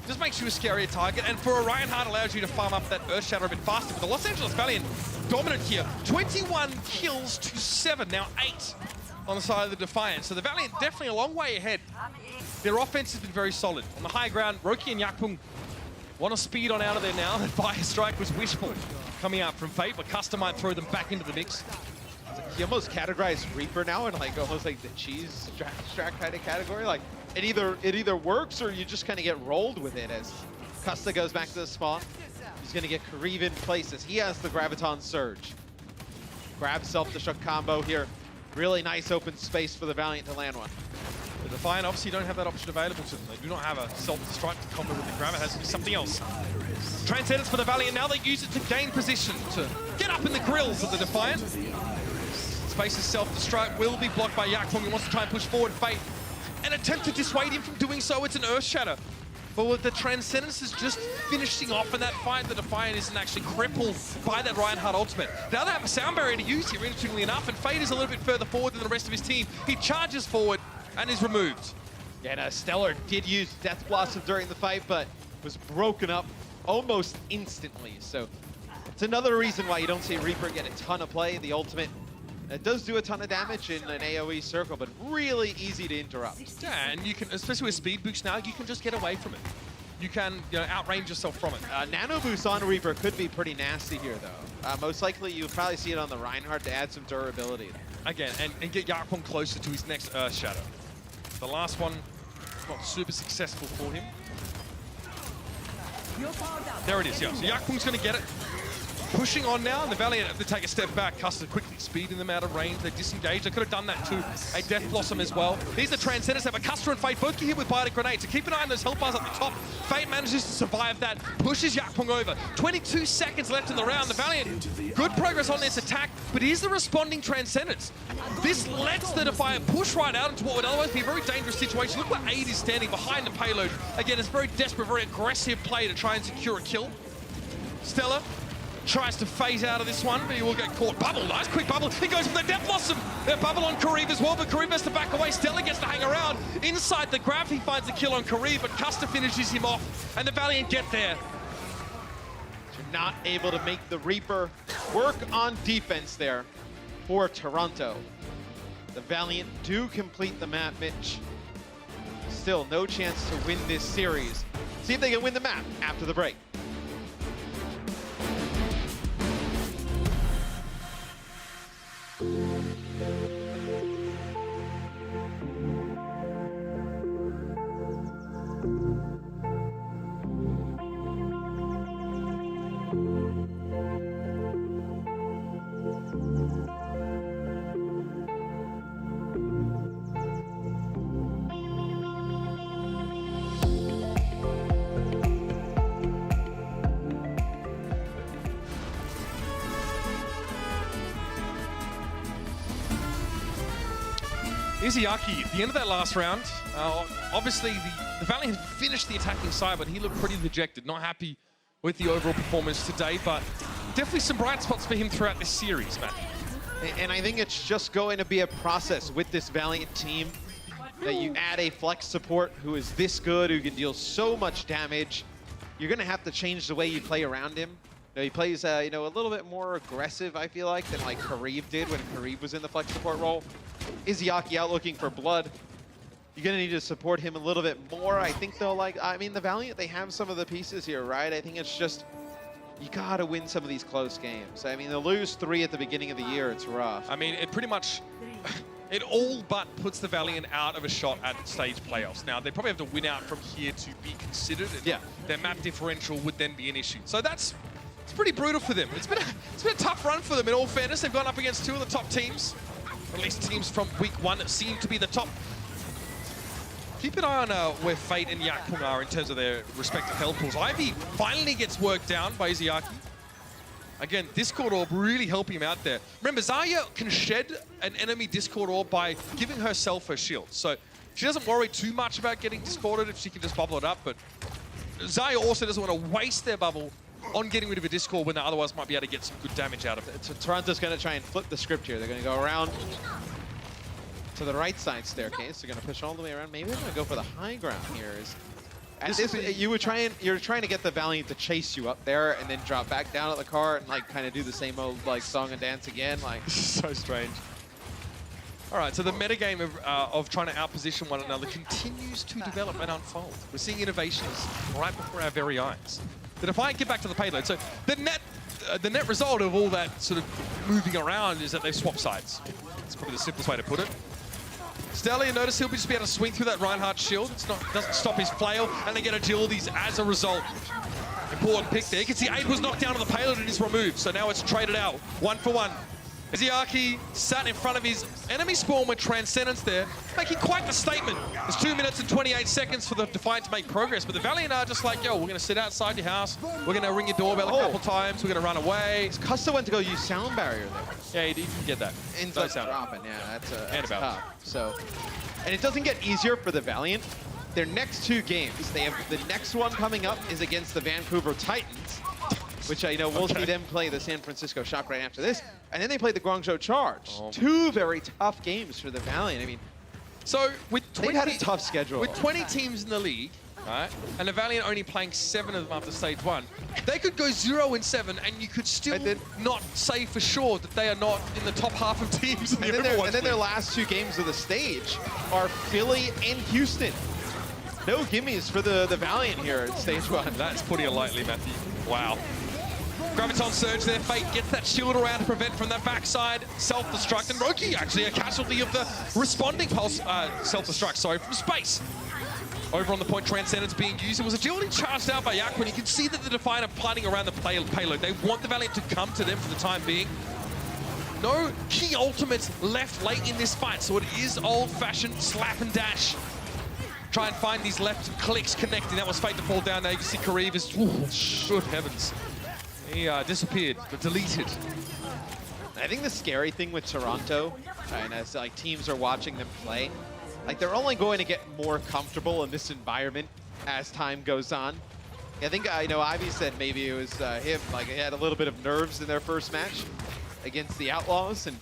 just makes you a scarier target, and for a Reinhardt allows you to farm up that Earth Shatter a bit faster. But the Los Angeles Valiant dominant here. 21 kills to 7, now 8 on the side of the Defiant. So the Valiant definitely a long way ahead. Their offense has been very solid. On the high ground, Roki and Yakpung want to speed on out of there now. That fire strike was wishful coming out from Fate, but Custom might throw them back into the mix. He almost categorized Reaper now in like almost like the cheese strat kind of category. Like it either works or you just kind of get rolled with it as Custa goes back to the spawn. He's gonna get Kariv in place as he has the Graviton Surge. Grab self-destruct combo here. Really nice open space for the Valiant to land one. The Defiant obviously don't have that option available to them. They do not have a self-destruct to combo with the grab. It has to be something else. Transcendence for the Valiant. Now they use it to gain position, to get up in the grills of the Defiant. Space's self-destruct will be blocked by Yakpung. He wants to try and push forward Fate and attempt to dissuade him from doing so. It's an Earth Shatter. But with the Transcendence is just finishing off in that fight, the Defiant isn't actually crippled by that Reinhardt ultimate. Now they have a sound barrier to use here, interestingly enough, and Fate is a little bit further forward than the rest of his team. He charges forward and is removed. Yeah, and Stellar did use Death Blossom during the fight, but was broken up almost instantly. So it's another reason why you don't see Reaper get a ton of play. The ultimate, it does do a ton of damage in an AoE circle, but really easy to interrupt. Yeah, and you can, especially with speed boost now, you can just get away from it. You can, outrange yourself from it. Nano boost on Reaper could be pretty nasty here, though. Most likely, you'll probably see it on the Reinhardt to add some durability. Again, and get Yakpung closer to his next Earth Shadow. The last one, not super successful for him. There it is, yeah. So Yakpung's going to get it. Pushing on now, and the Valiant have to take a step back. Custer quickly speeding them out of range. They disengage. They could have done that to a Death Blossom as well. These are Transcendence. They have a Custer and Fate both get hit with Biotic Grenade. So keep an eye on those health bars at the top. Fate manages to survive that. Pushes Yakpung over. 22 seconds left in the round. The Valiant, good progress on this attack, but is the responding Transcendence. This lets the Defiant push right out into what would otherwise be a very dangerous situation. Look where Aid is standing behind the payload. Again, it's very desperate, very aggressive play to try and secure a kill. Stella tries to phase out of this one, but he will get caught. Bubble, nice quick bubble. He goes for the Death Blossom. Bubble on Kariv as well, but Kariv has to back away. Stella gets to hang around. Inside the grab, he finds the kill on Kariv, but Custer finishes him off, and the Valiant get there. You're not able to make the Reaper work on defense there for Toronto. The Valiant do complete the map, Mitch. Still no chance to win this series. See if they can win the map after the break. Izayaki, at the end of that last round, obviously the Valiant finished the attacking side, but he looked pretty dejected, not happy with the overall performance today, but definitely some bright spots for him throughout this series, man. And I think it's just going to be a process with this Valiant team that you add a flex support who is this good, who can deal so much damage. You're going to have to change the way you play around him. He plays, a little bit more aggressive, I feel like, than like Kariv did when Kariv was in the flex support role. Izayaki out looking for blood. You're going to need to support him a little bit more. I think they'll the Valiant, they have some of the pieces here, right? I think it's just, you got to win some of these close games. I mean, they'll lose 3 at the beginning of the year. It's rough. I mean, it pretty much, It all but puts the Valiant out of a shot at stage playoffs. Now, they probably have to win out from here to be considered, and yeah, their map differential would then be an issue. So it's pretty brutal for them. It's been a tough run for them, in all fairness. They've gone up against two of the top teams, or at least teams from week 1 that seem to be the top. Keep an eye on where Fate and Yakpung are in terms of their respective health pools. Ivy finally gets worked down by Izayaki. Again, Discord Orb really helping him out there. Remember, Zarya can shed an enemy Discord Orb by giving herself her shield. So she doesn't worry too much about getting discorded if she can just bubble it up. But Zarya also doesn't want to waste their bubble on getting rid of a Discord when they otherwise might be able to get some good damage out of it. So Toronto's going to try and flip the script here. They're going to go around to the right side staircase. They're going to push all the way around. Maybe they're going to go for the high ground here. You're trying to get the Valiant to chase you up there and then drop back down at the car and like kind of do the same old like song and dance again. Like so strange. All right, so the metagame of trying to outposition one another continues to develop and unfold. We're seeing innovations right before our very eyes. The Defiant get back to the payload. So the net result of all that sort of moving around is that they've swapped sides. That's probably the simplest way to put it. Stelly, notice he'll just be able to swing through that Reinhardt shield. Doesn't stop his flail, and they get agilities as a result. Important pick there. You can see 8 was knocked down on the payload and is removed, so now it's traded out, 1 for 1. Izayaki sat in front of his enemy spawn with Transcendence there, making quite the statement. There's 2 minutes and 28 seconds for the Defiant to make progress, but the Valiant are just like, yo, we're going to sit outside your house, we're going to ring your doorbell a couple times, we're going to run away. Custa went to go use sound barrier there. Yeah, you can get that. Ends up dropping, yeah, that's tough. So, and it doesn't get easier for the Valiant. Their next 2 games, they have the next one coming up is against the Vancouver Titans, which I know we'll see them play the San Francisco Shock right after this. And then they play the Guangzhou Charge. 2 very tough games for the Valiant. I mean, so with 20, they've had a tough schedule. With 20 teams in the league, right, and the Valiant only playing 7 of them after stage 1, they could go 0-7, and you could still not say for sure that they are not in the top half of teams in the Overwatch. And then their last 2 games of the stage are Philly and Houston. No gimmies for the Valiant here at stage 1. That's putting it lightly, Matthew. Wow. Graviton Surge there, Fate gets that shield around to prevent from that backside self-destruct, and Roki actually a casualty of the responding pulse self-destruct, sorry, from space. Over on the point, Transcendence being used. It was agility charged out by Yakpung. You can see that the Defiant are planning around the payload. They want the Valiant to come to them for the time being. No key ultimates left late in this fight, so it is old-fashioned slap and dash. Try and find these left clicks connecting. That was Fate to fall down there. You can see Kareev is, good heavens. He disappeared, but deleted. I think the scary thing with Toronto, and as like teams are watching them play, like they're only going to get more comfortable in this environment as time goes on. I think I know Ivy said maybe it was him, like he had a little bit of nerves in their first match against the Outlaws, and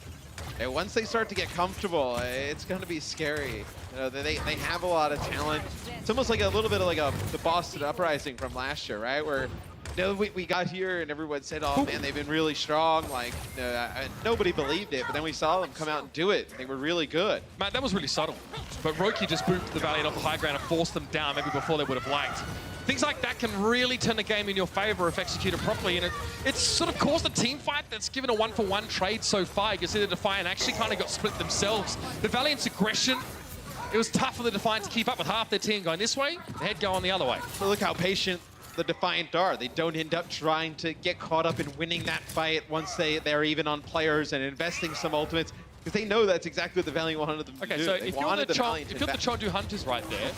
once they start to get comfortable, it's going to be scary. You know, they have a lot of talent. It's almost like a little bit of like the Boston Uprising from last year, right? Where we got here and everyone said, oh man, they've been really strong. Like, nobody believed it, but then we saw them come out and do it. They were really good. Matt, that was really subtle. But Roki just booped the Valiant off the high ground and forced them down maybe before they would have liked. Things like that can really turn the game in your favor if executed properly, and it's sort of caused a team fight that's given a 1-for-1 trade so far. You can see the Defiant actually kind of got split themselves. The Valiant's aggression, it was tough for the Defiant to keep up with half their team going this way, the head going the other way. So look how patient the Defiant are. They don't end up trying to get caught up in winning that fight once they're even on players and investing some ultimates, because they know that's exactly what the Valiant wanted them to do. Okay, so if you're the Chondu Hunters right there,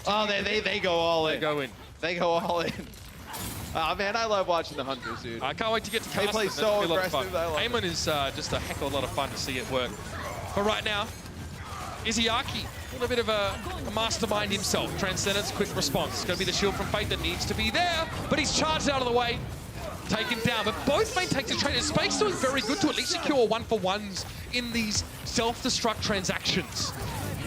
oh, they go all in. They go in. They go all in. Oh man, I love watching the Hunters, dude. I can't wait to get to cast them. They play so aggressive. Eamon is just a heck of a lot of fun to see it work. But right now, Izayaki, a little bit of a mastermind himself. Transcendence, quick response. It's going to be the shield from Fate that needs to be there, but he's charged out of the way, taken down. But both maintain the trade. Space doing very good to at least secure 1-for-1s in these self-destruct transactions.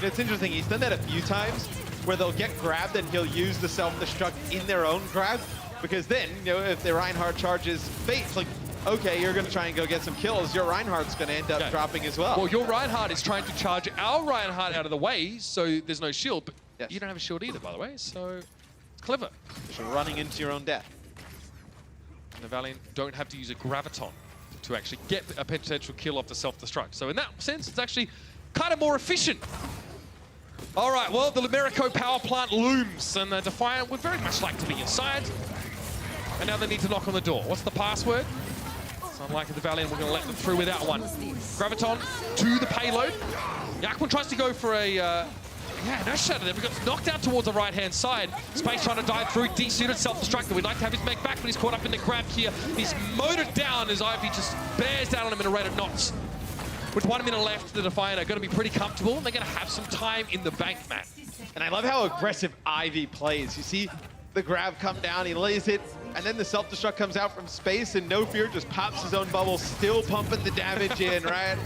It's interesting, he's done that a few times, where they'll get grabbed and he'll use the self-destruct in their own grab, because then, if the Reinhardt charges Fate, it's like, okay, you're going to try and go get some kills, your Reinhardt's going to end up dropping as well. Well, your Reinhardt is trying to charge our Reinhardt out of the way, so there's no shield, but you don't have a shield either, by the way, so it's clever. You're running into your own death. And the Valiant don't have to use a Graviton to actually get a potential kill off the self-destruct. So in that sense, it's actually kind of more efficient. All right, well, the Lumerico power plant looms, and the Defiant would very much like to be inside. And now they need to knock on the door. What's the password? It's unlikely the Valiant we're going to let them through without one. Graviton to the payload. Yakun tries to go for a... no shadow there. We got knocked out towards the right-hand side. Space trying to dive through, de-suited, self-destructed. We'd like to have his mech back, but he's caught up in the grab here. He's motored down as Ivy just bears down on him in a rate of knots. With 1 minute left, the Defiant are going to be pretty comfortable. They're going to have some time in the bank, Matt. And I love how aggressive Ivy plays. You see the grab come down, he lays it, and then the self-destruct comes out from space, and No Fear just pops his own bubble, still pumping the damage in, right?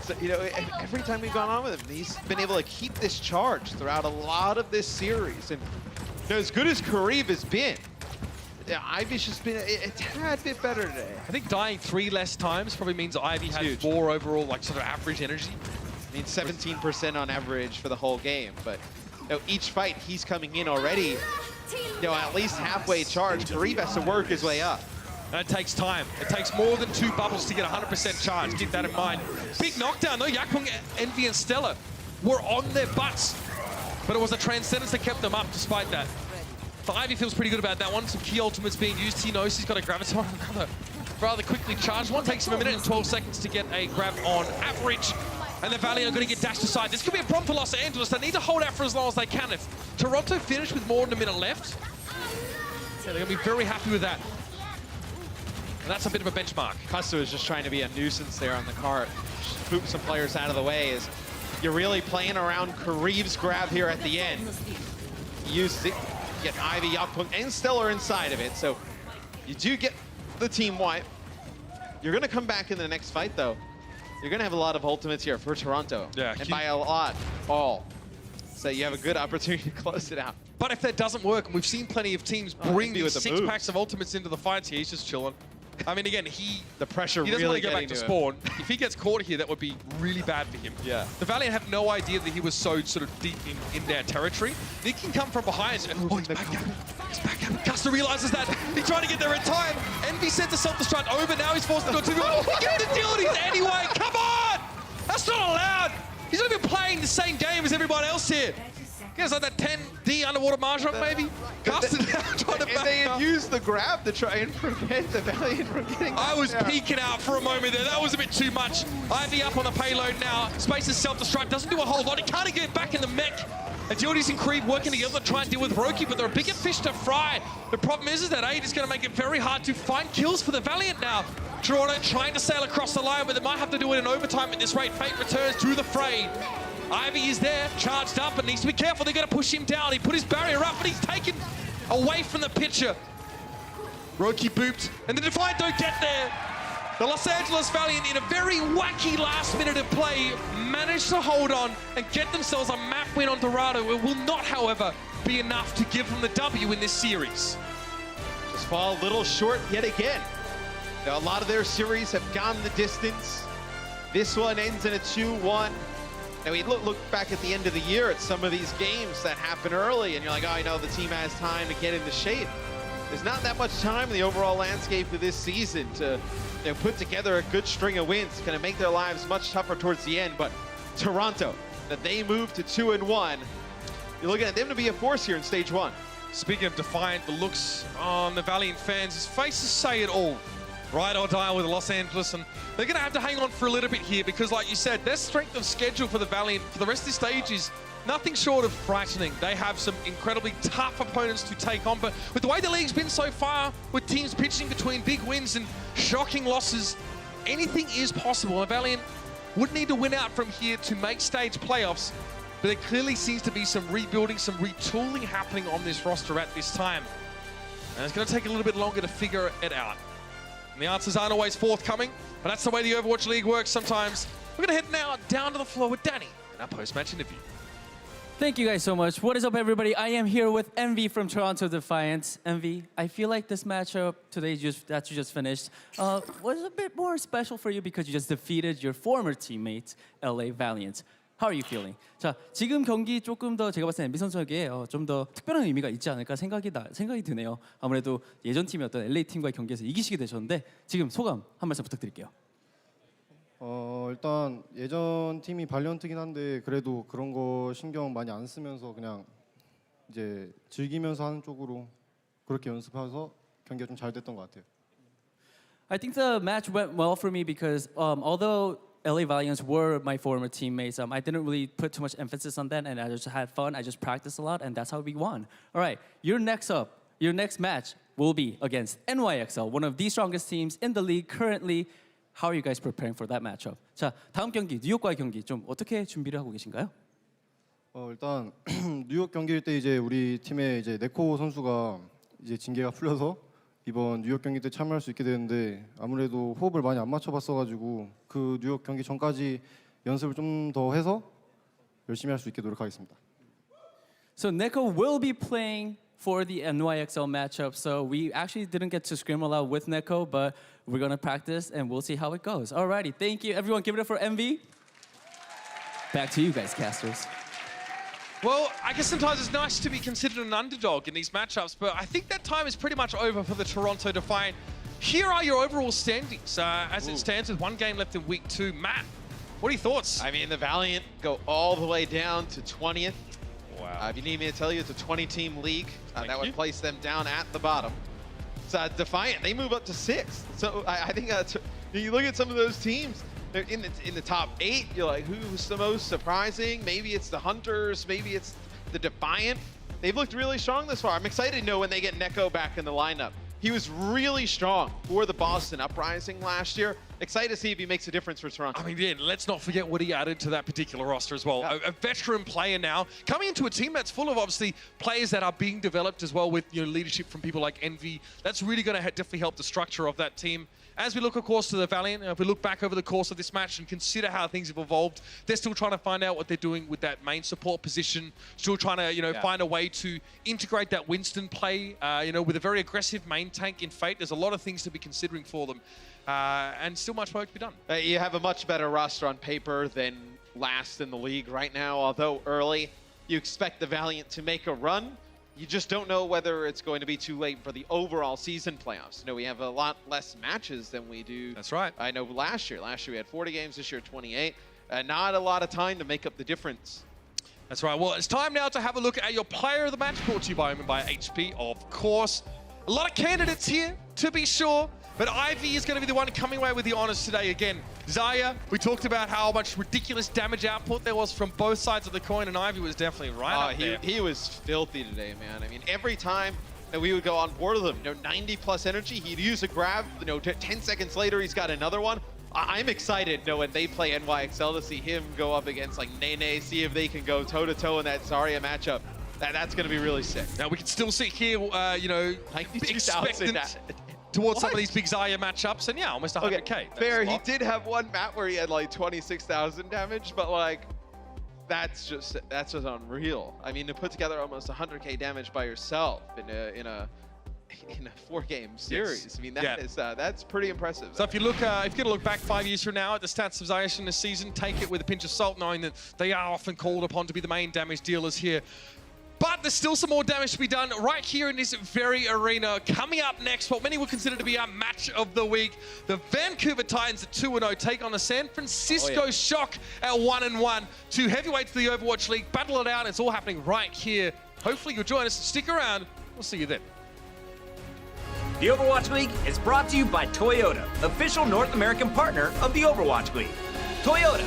So, you know, every time we've gone on with him, he's been able to keep this charge throughout a lot of this series. And you know, as good as Karib has been, Ivy's just been a tad bit better today. I think dying 3 less times probably means Ivy has huge. more overall, like, sort of average energy. I mean, 17% on average for the whole game, but you know, each fight he's coming in already, you know, at least halfway charged. Karib has to work his way up. And it takes time. It takes more than 2 bubbles to get 100% charge. Keep that in mind. Big knockdown, though. Yakung, Envy, and Stella were on their butts. But it was the Transcendence that kept them up despite that. So Ivy feels pretty good about that one. Some key ultimates being used. He knows he's got a Graviton. Rather quickly charged one. Takes him 1 minute and 12 seconds to get a grab on average. And the Valiant are going to get dashed aside. This could be a problem for Los Angeles. They need to hold out for as long as they can. If Toronto finish with more than 1 minute left, they're going to be very happy with that. And that's a bit of a benchmark. Custo is just trying to be a nuisance there on the cart. Just boot some players out of the way as you're really playing around Karib's grab here at the end. He uses it, get Ivy, Yakpung, and Stellar inside of it. So you do get the team wipe. You're going to come back in the next fight, though. You're going to have a lot of ultimates here for Toronto. Yeah, and by a lot, all. So you have a good opportunity to close it out. But if that doesn't work, and we've seen plenty of teams bring with the 6 moves. packs of ultimates into the fights here, he's just chilling. I mean, again, the pressure he doesn't really want to go back to spawn. If he gets caught here, that would be really bad for him. Yeah. The Valiant have no idea that he was so sort of deep in their territory. He can come from behind and he's back up. He's back up. Custer realizes that. He's trying to get there in time. Envy sends a self-destruct over. Now he's forced to go to get the abilities anyway. Come on! That's not allowed. He's not even playing the same game as everyone else here. He has like that 10D underwater Mahjong maybe. Custer now trying to back they up. had used the grab to try and prevent the Valiant from getting I was there. peeking out for a moment there. That was a bit too much. Ivy up on the payload now. Space is self-destruct. Doesn't do a whole lot. He can't get back in the mech. Agilities and Creed working together to try and deal with Roki, but there are bigger fish to fry. The problem is that Aid is going to make it very hard to find kills for the Valiant now. Toronto trying to sail across the line, but they might have to do it in overtime at this rate. Fate returns to the fray. Ivy is there, charged up, and needs to be careful. They're going to push him down. He put his barrier up, but he's taken away from the pitcher. Roki booped, and the Defiant don't get there. The Los Angeles Valiant, in a very wacky last minute of play, managed to hold on and get themselves a map win on Dorado. It will not, however, be enough to give them the W in this series. Just fall a little short yet again. Now, a lot of their series have gone the distance. This one ends in a 2-1. Now, we look back at the end of the year at some of these games that happen early, and you're like, oh, I know the team has time to get into shape. There's not that much time in the overall landscape of this season to put together a good string of wins. It's going to make their lives much tougher towards the end, but Toronto, that they move to 2-1, you're looking at them to be a force here in stage 1. Speaking of Defiant, the looks on the Valiant fans, his faces say it all. Ride or die with Los Angeles, and they're going to have to hang on for a little bit here because, like you said, their strength of schedule for the Valiant for the rest of the stage is nothing short of frightening. They have some incredibly tough opponents to take on, but with the way the league's been so far, with teams pitching between big wins and shocking losses, anything is possible. The Valiant would need to win out from here to make stage playoffs, but there clearly seems to be some rebuilding, some retooling happening on this roster at this time. And it's going to take a little bit longer to figure it out. And the answers aren't always forthcoming, but that's the way the Overwatch League works sometimes. We're going to head now down to the floor with Danny in our post-match interview. Thank you guys so much. What is up, everybody? I am here with Envy from Toronto Defiant. Envy, I feel like this matchup today that you just finished was a bit more special for you because you just defeated your former teammate, LA Valiant. How are you feeling? 자, 지금 경기 조금 더 제가 봤을 때 엔비 선수에게 좀 더 특별한 의미가 있지 않을까 생각이 드네요. 아무래도 예전 팀이었던 LA 팀과의 경기에서 이기시게 되셨는데 지금 소감 한 말씀 부탁드릴게요. 일단 예전 팀이 발리언트긴 한데 그래도 그런 거 신경 많이 안 쓰면서 그냥 이제 즐기면서 하는 쪽으로 그렇게 연습해서 경기가 좀 잘 됐던 것 같아요. I think the match went well for me because although LA Valiants were my former teammates, I didn't really put too much emphasis on that, and I just had fun. I just practiced a lot, and that's how we won. All right, your next match will be against NYXL, one of the strongest teams in the league currently. How are you guys preparing for that matchup? 자, 다음 경기 뉴욕과의 경기 좀 어떻게 준비를 하고 계신가요? 일단 뉴욕 경기일 때 이제 우리 팀의 이제 네코 선수가 이제 징계가 풀려서 이번 뉴욕 경기 때 참여할 수 있게 되는데 아무래도 호흡을 많이 안 맞춰봤어가지고 그 뉴욕 경기 전까지 연습을 좀 더 해서 열심히 할 수 있게 노력하겠습니다. So Neko will be playing for the NYXL matchup. So we actually didn't get to scrim a lot with Neko, but we're gonna practice and we'll see how it goes. Alrighty, thank you everyone. Give it up for MV. Back to you guys, casters. Well, I guess sometimes it's nice to be considered an underdog in these matchups, but I think that time is pretty much over for the Toronto Defiant. Here are your overall standings as it stands with one game left in week 2. Matt, what are your thoughts? I mean, the Valiant go all the way down to 20th. Wow. If you need me to tell you, it's a 20-team league. That you. would place them down at the bottom. So Defiant, they move up to 6th. So I think you look at some of those teams, they're in the top 8. You're like, who's the most surprising? Maybe it's the Hunters. Maybe it's the Defiant. They've looked really strong this far. I'm excited to know when they get Neko back in the lineup. He was really strong for the Boston Uprising last year. Excited to see if he makes a difference for Toronto. I mean, yeah, let's not forget what he added to that particular roster as well. A veteran player now, coming into a team that's full of, obviously, players that are being developed as well with leadership from people like Envy. That's really going to definitely help the structure of that team. As we look, of course, to the Valiant, if we look back over the course of this match and consider how things have evolved, they're still trying to find out what they're doing with that main support position, still trying to, find a way to integrate that Winston play, with a very aggressive main tank in Fate. There's a lot of things to be considering for them, and still much work to be done. You have a much better roster on paper than last in the league right now, although early. You expect the Valiant to make a run. You just don't know whether it's going to be too late for the overall season playoffs. We have a lot less matches than we do. That's right. I know last year we had 40 games, this year 28. Not a lot of time to make up the difference. That's right. Well, it's time now to have a look at your player of the match, brought to you by HP, of course. A lot of candidates here, to be sure, but Ivy is going to be the one coming away with the honors today again. Zaya, we talked about how much ridiculous damage output there was from both sides of the coin, and Ivy was definitely right up there. He was filthy today, man. I mean, every time that we would go on board with him, 90 plus energy, he'd use a grab, 10 seconds later, he's got another one. I'm excited, when they play NYXL to see him go up against like Nene, see if they can go toe-to-toe in that Zarya matchup. That's going to be really sick. Now, we can still sit here, expectant towards some of these big Zarya matchups, and yeah, almost 100K. Okay, fair, he did have one map where he had like 26,000 damage, but like, that's just unreal. I mean, to put together almost 100K damage by yourself in a 4-game series. Yes. I mean, that's pretty impressive. So if you're gonna look back 5 years from now at the stats of Zarya in this season, take it with a pinch of salt, knowing that they are often called upon to be the main damage dealers here. But there's still some more damage to be done right here in this very arena. Coming up next, what many would consider to be our match of the week. The Vancouver Titans at 2-0 take on the San Francisco Shock at 1-1. 2 heavyweights of the Overwatch League. Battle it out. It's all happening right here. Hopefully you'll join us. Stick around. We'll see you then. The Overwatch League is brought to you by Toyota, official North American partner of the Overwatch League. Toyota,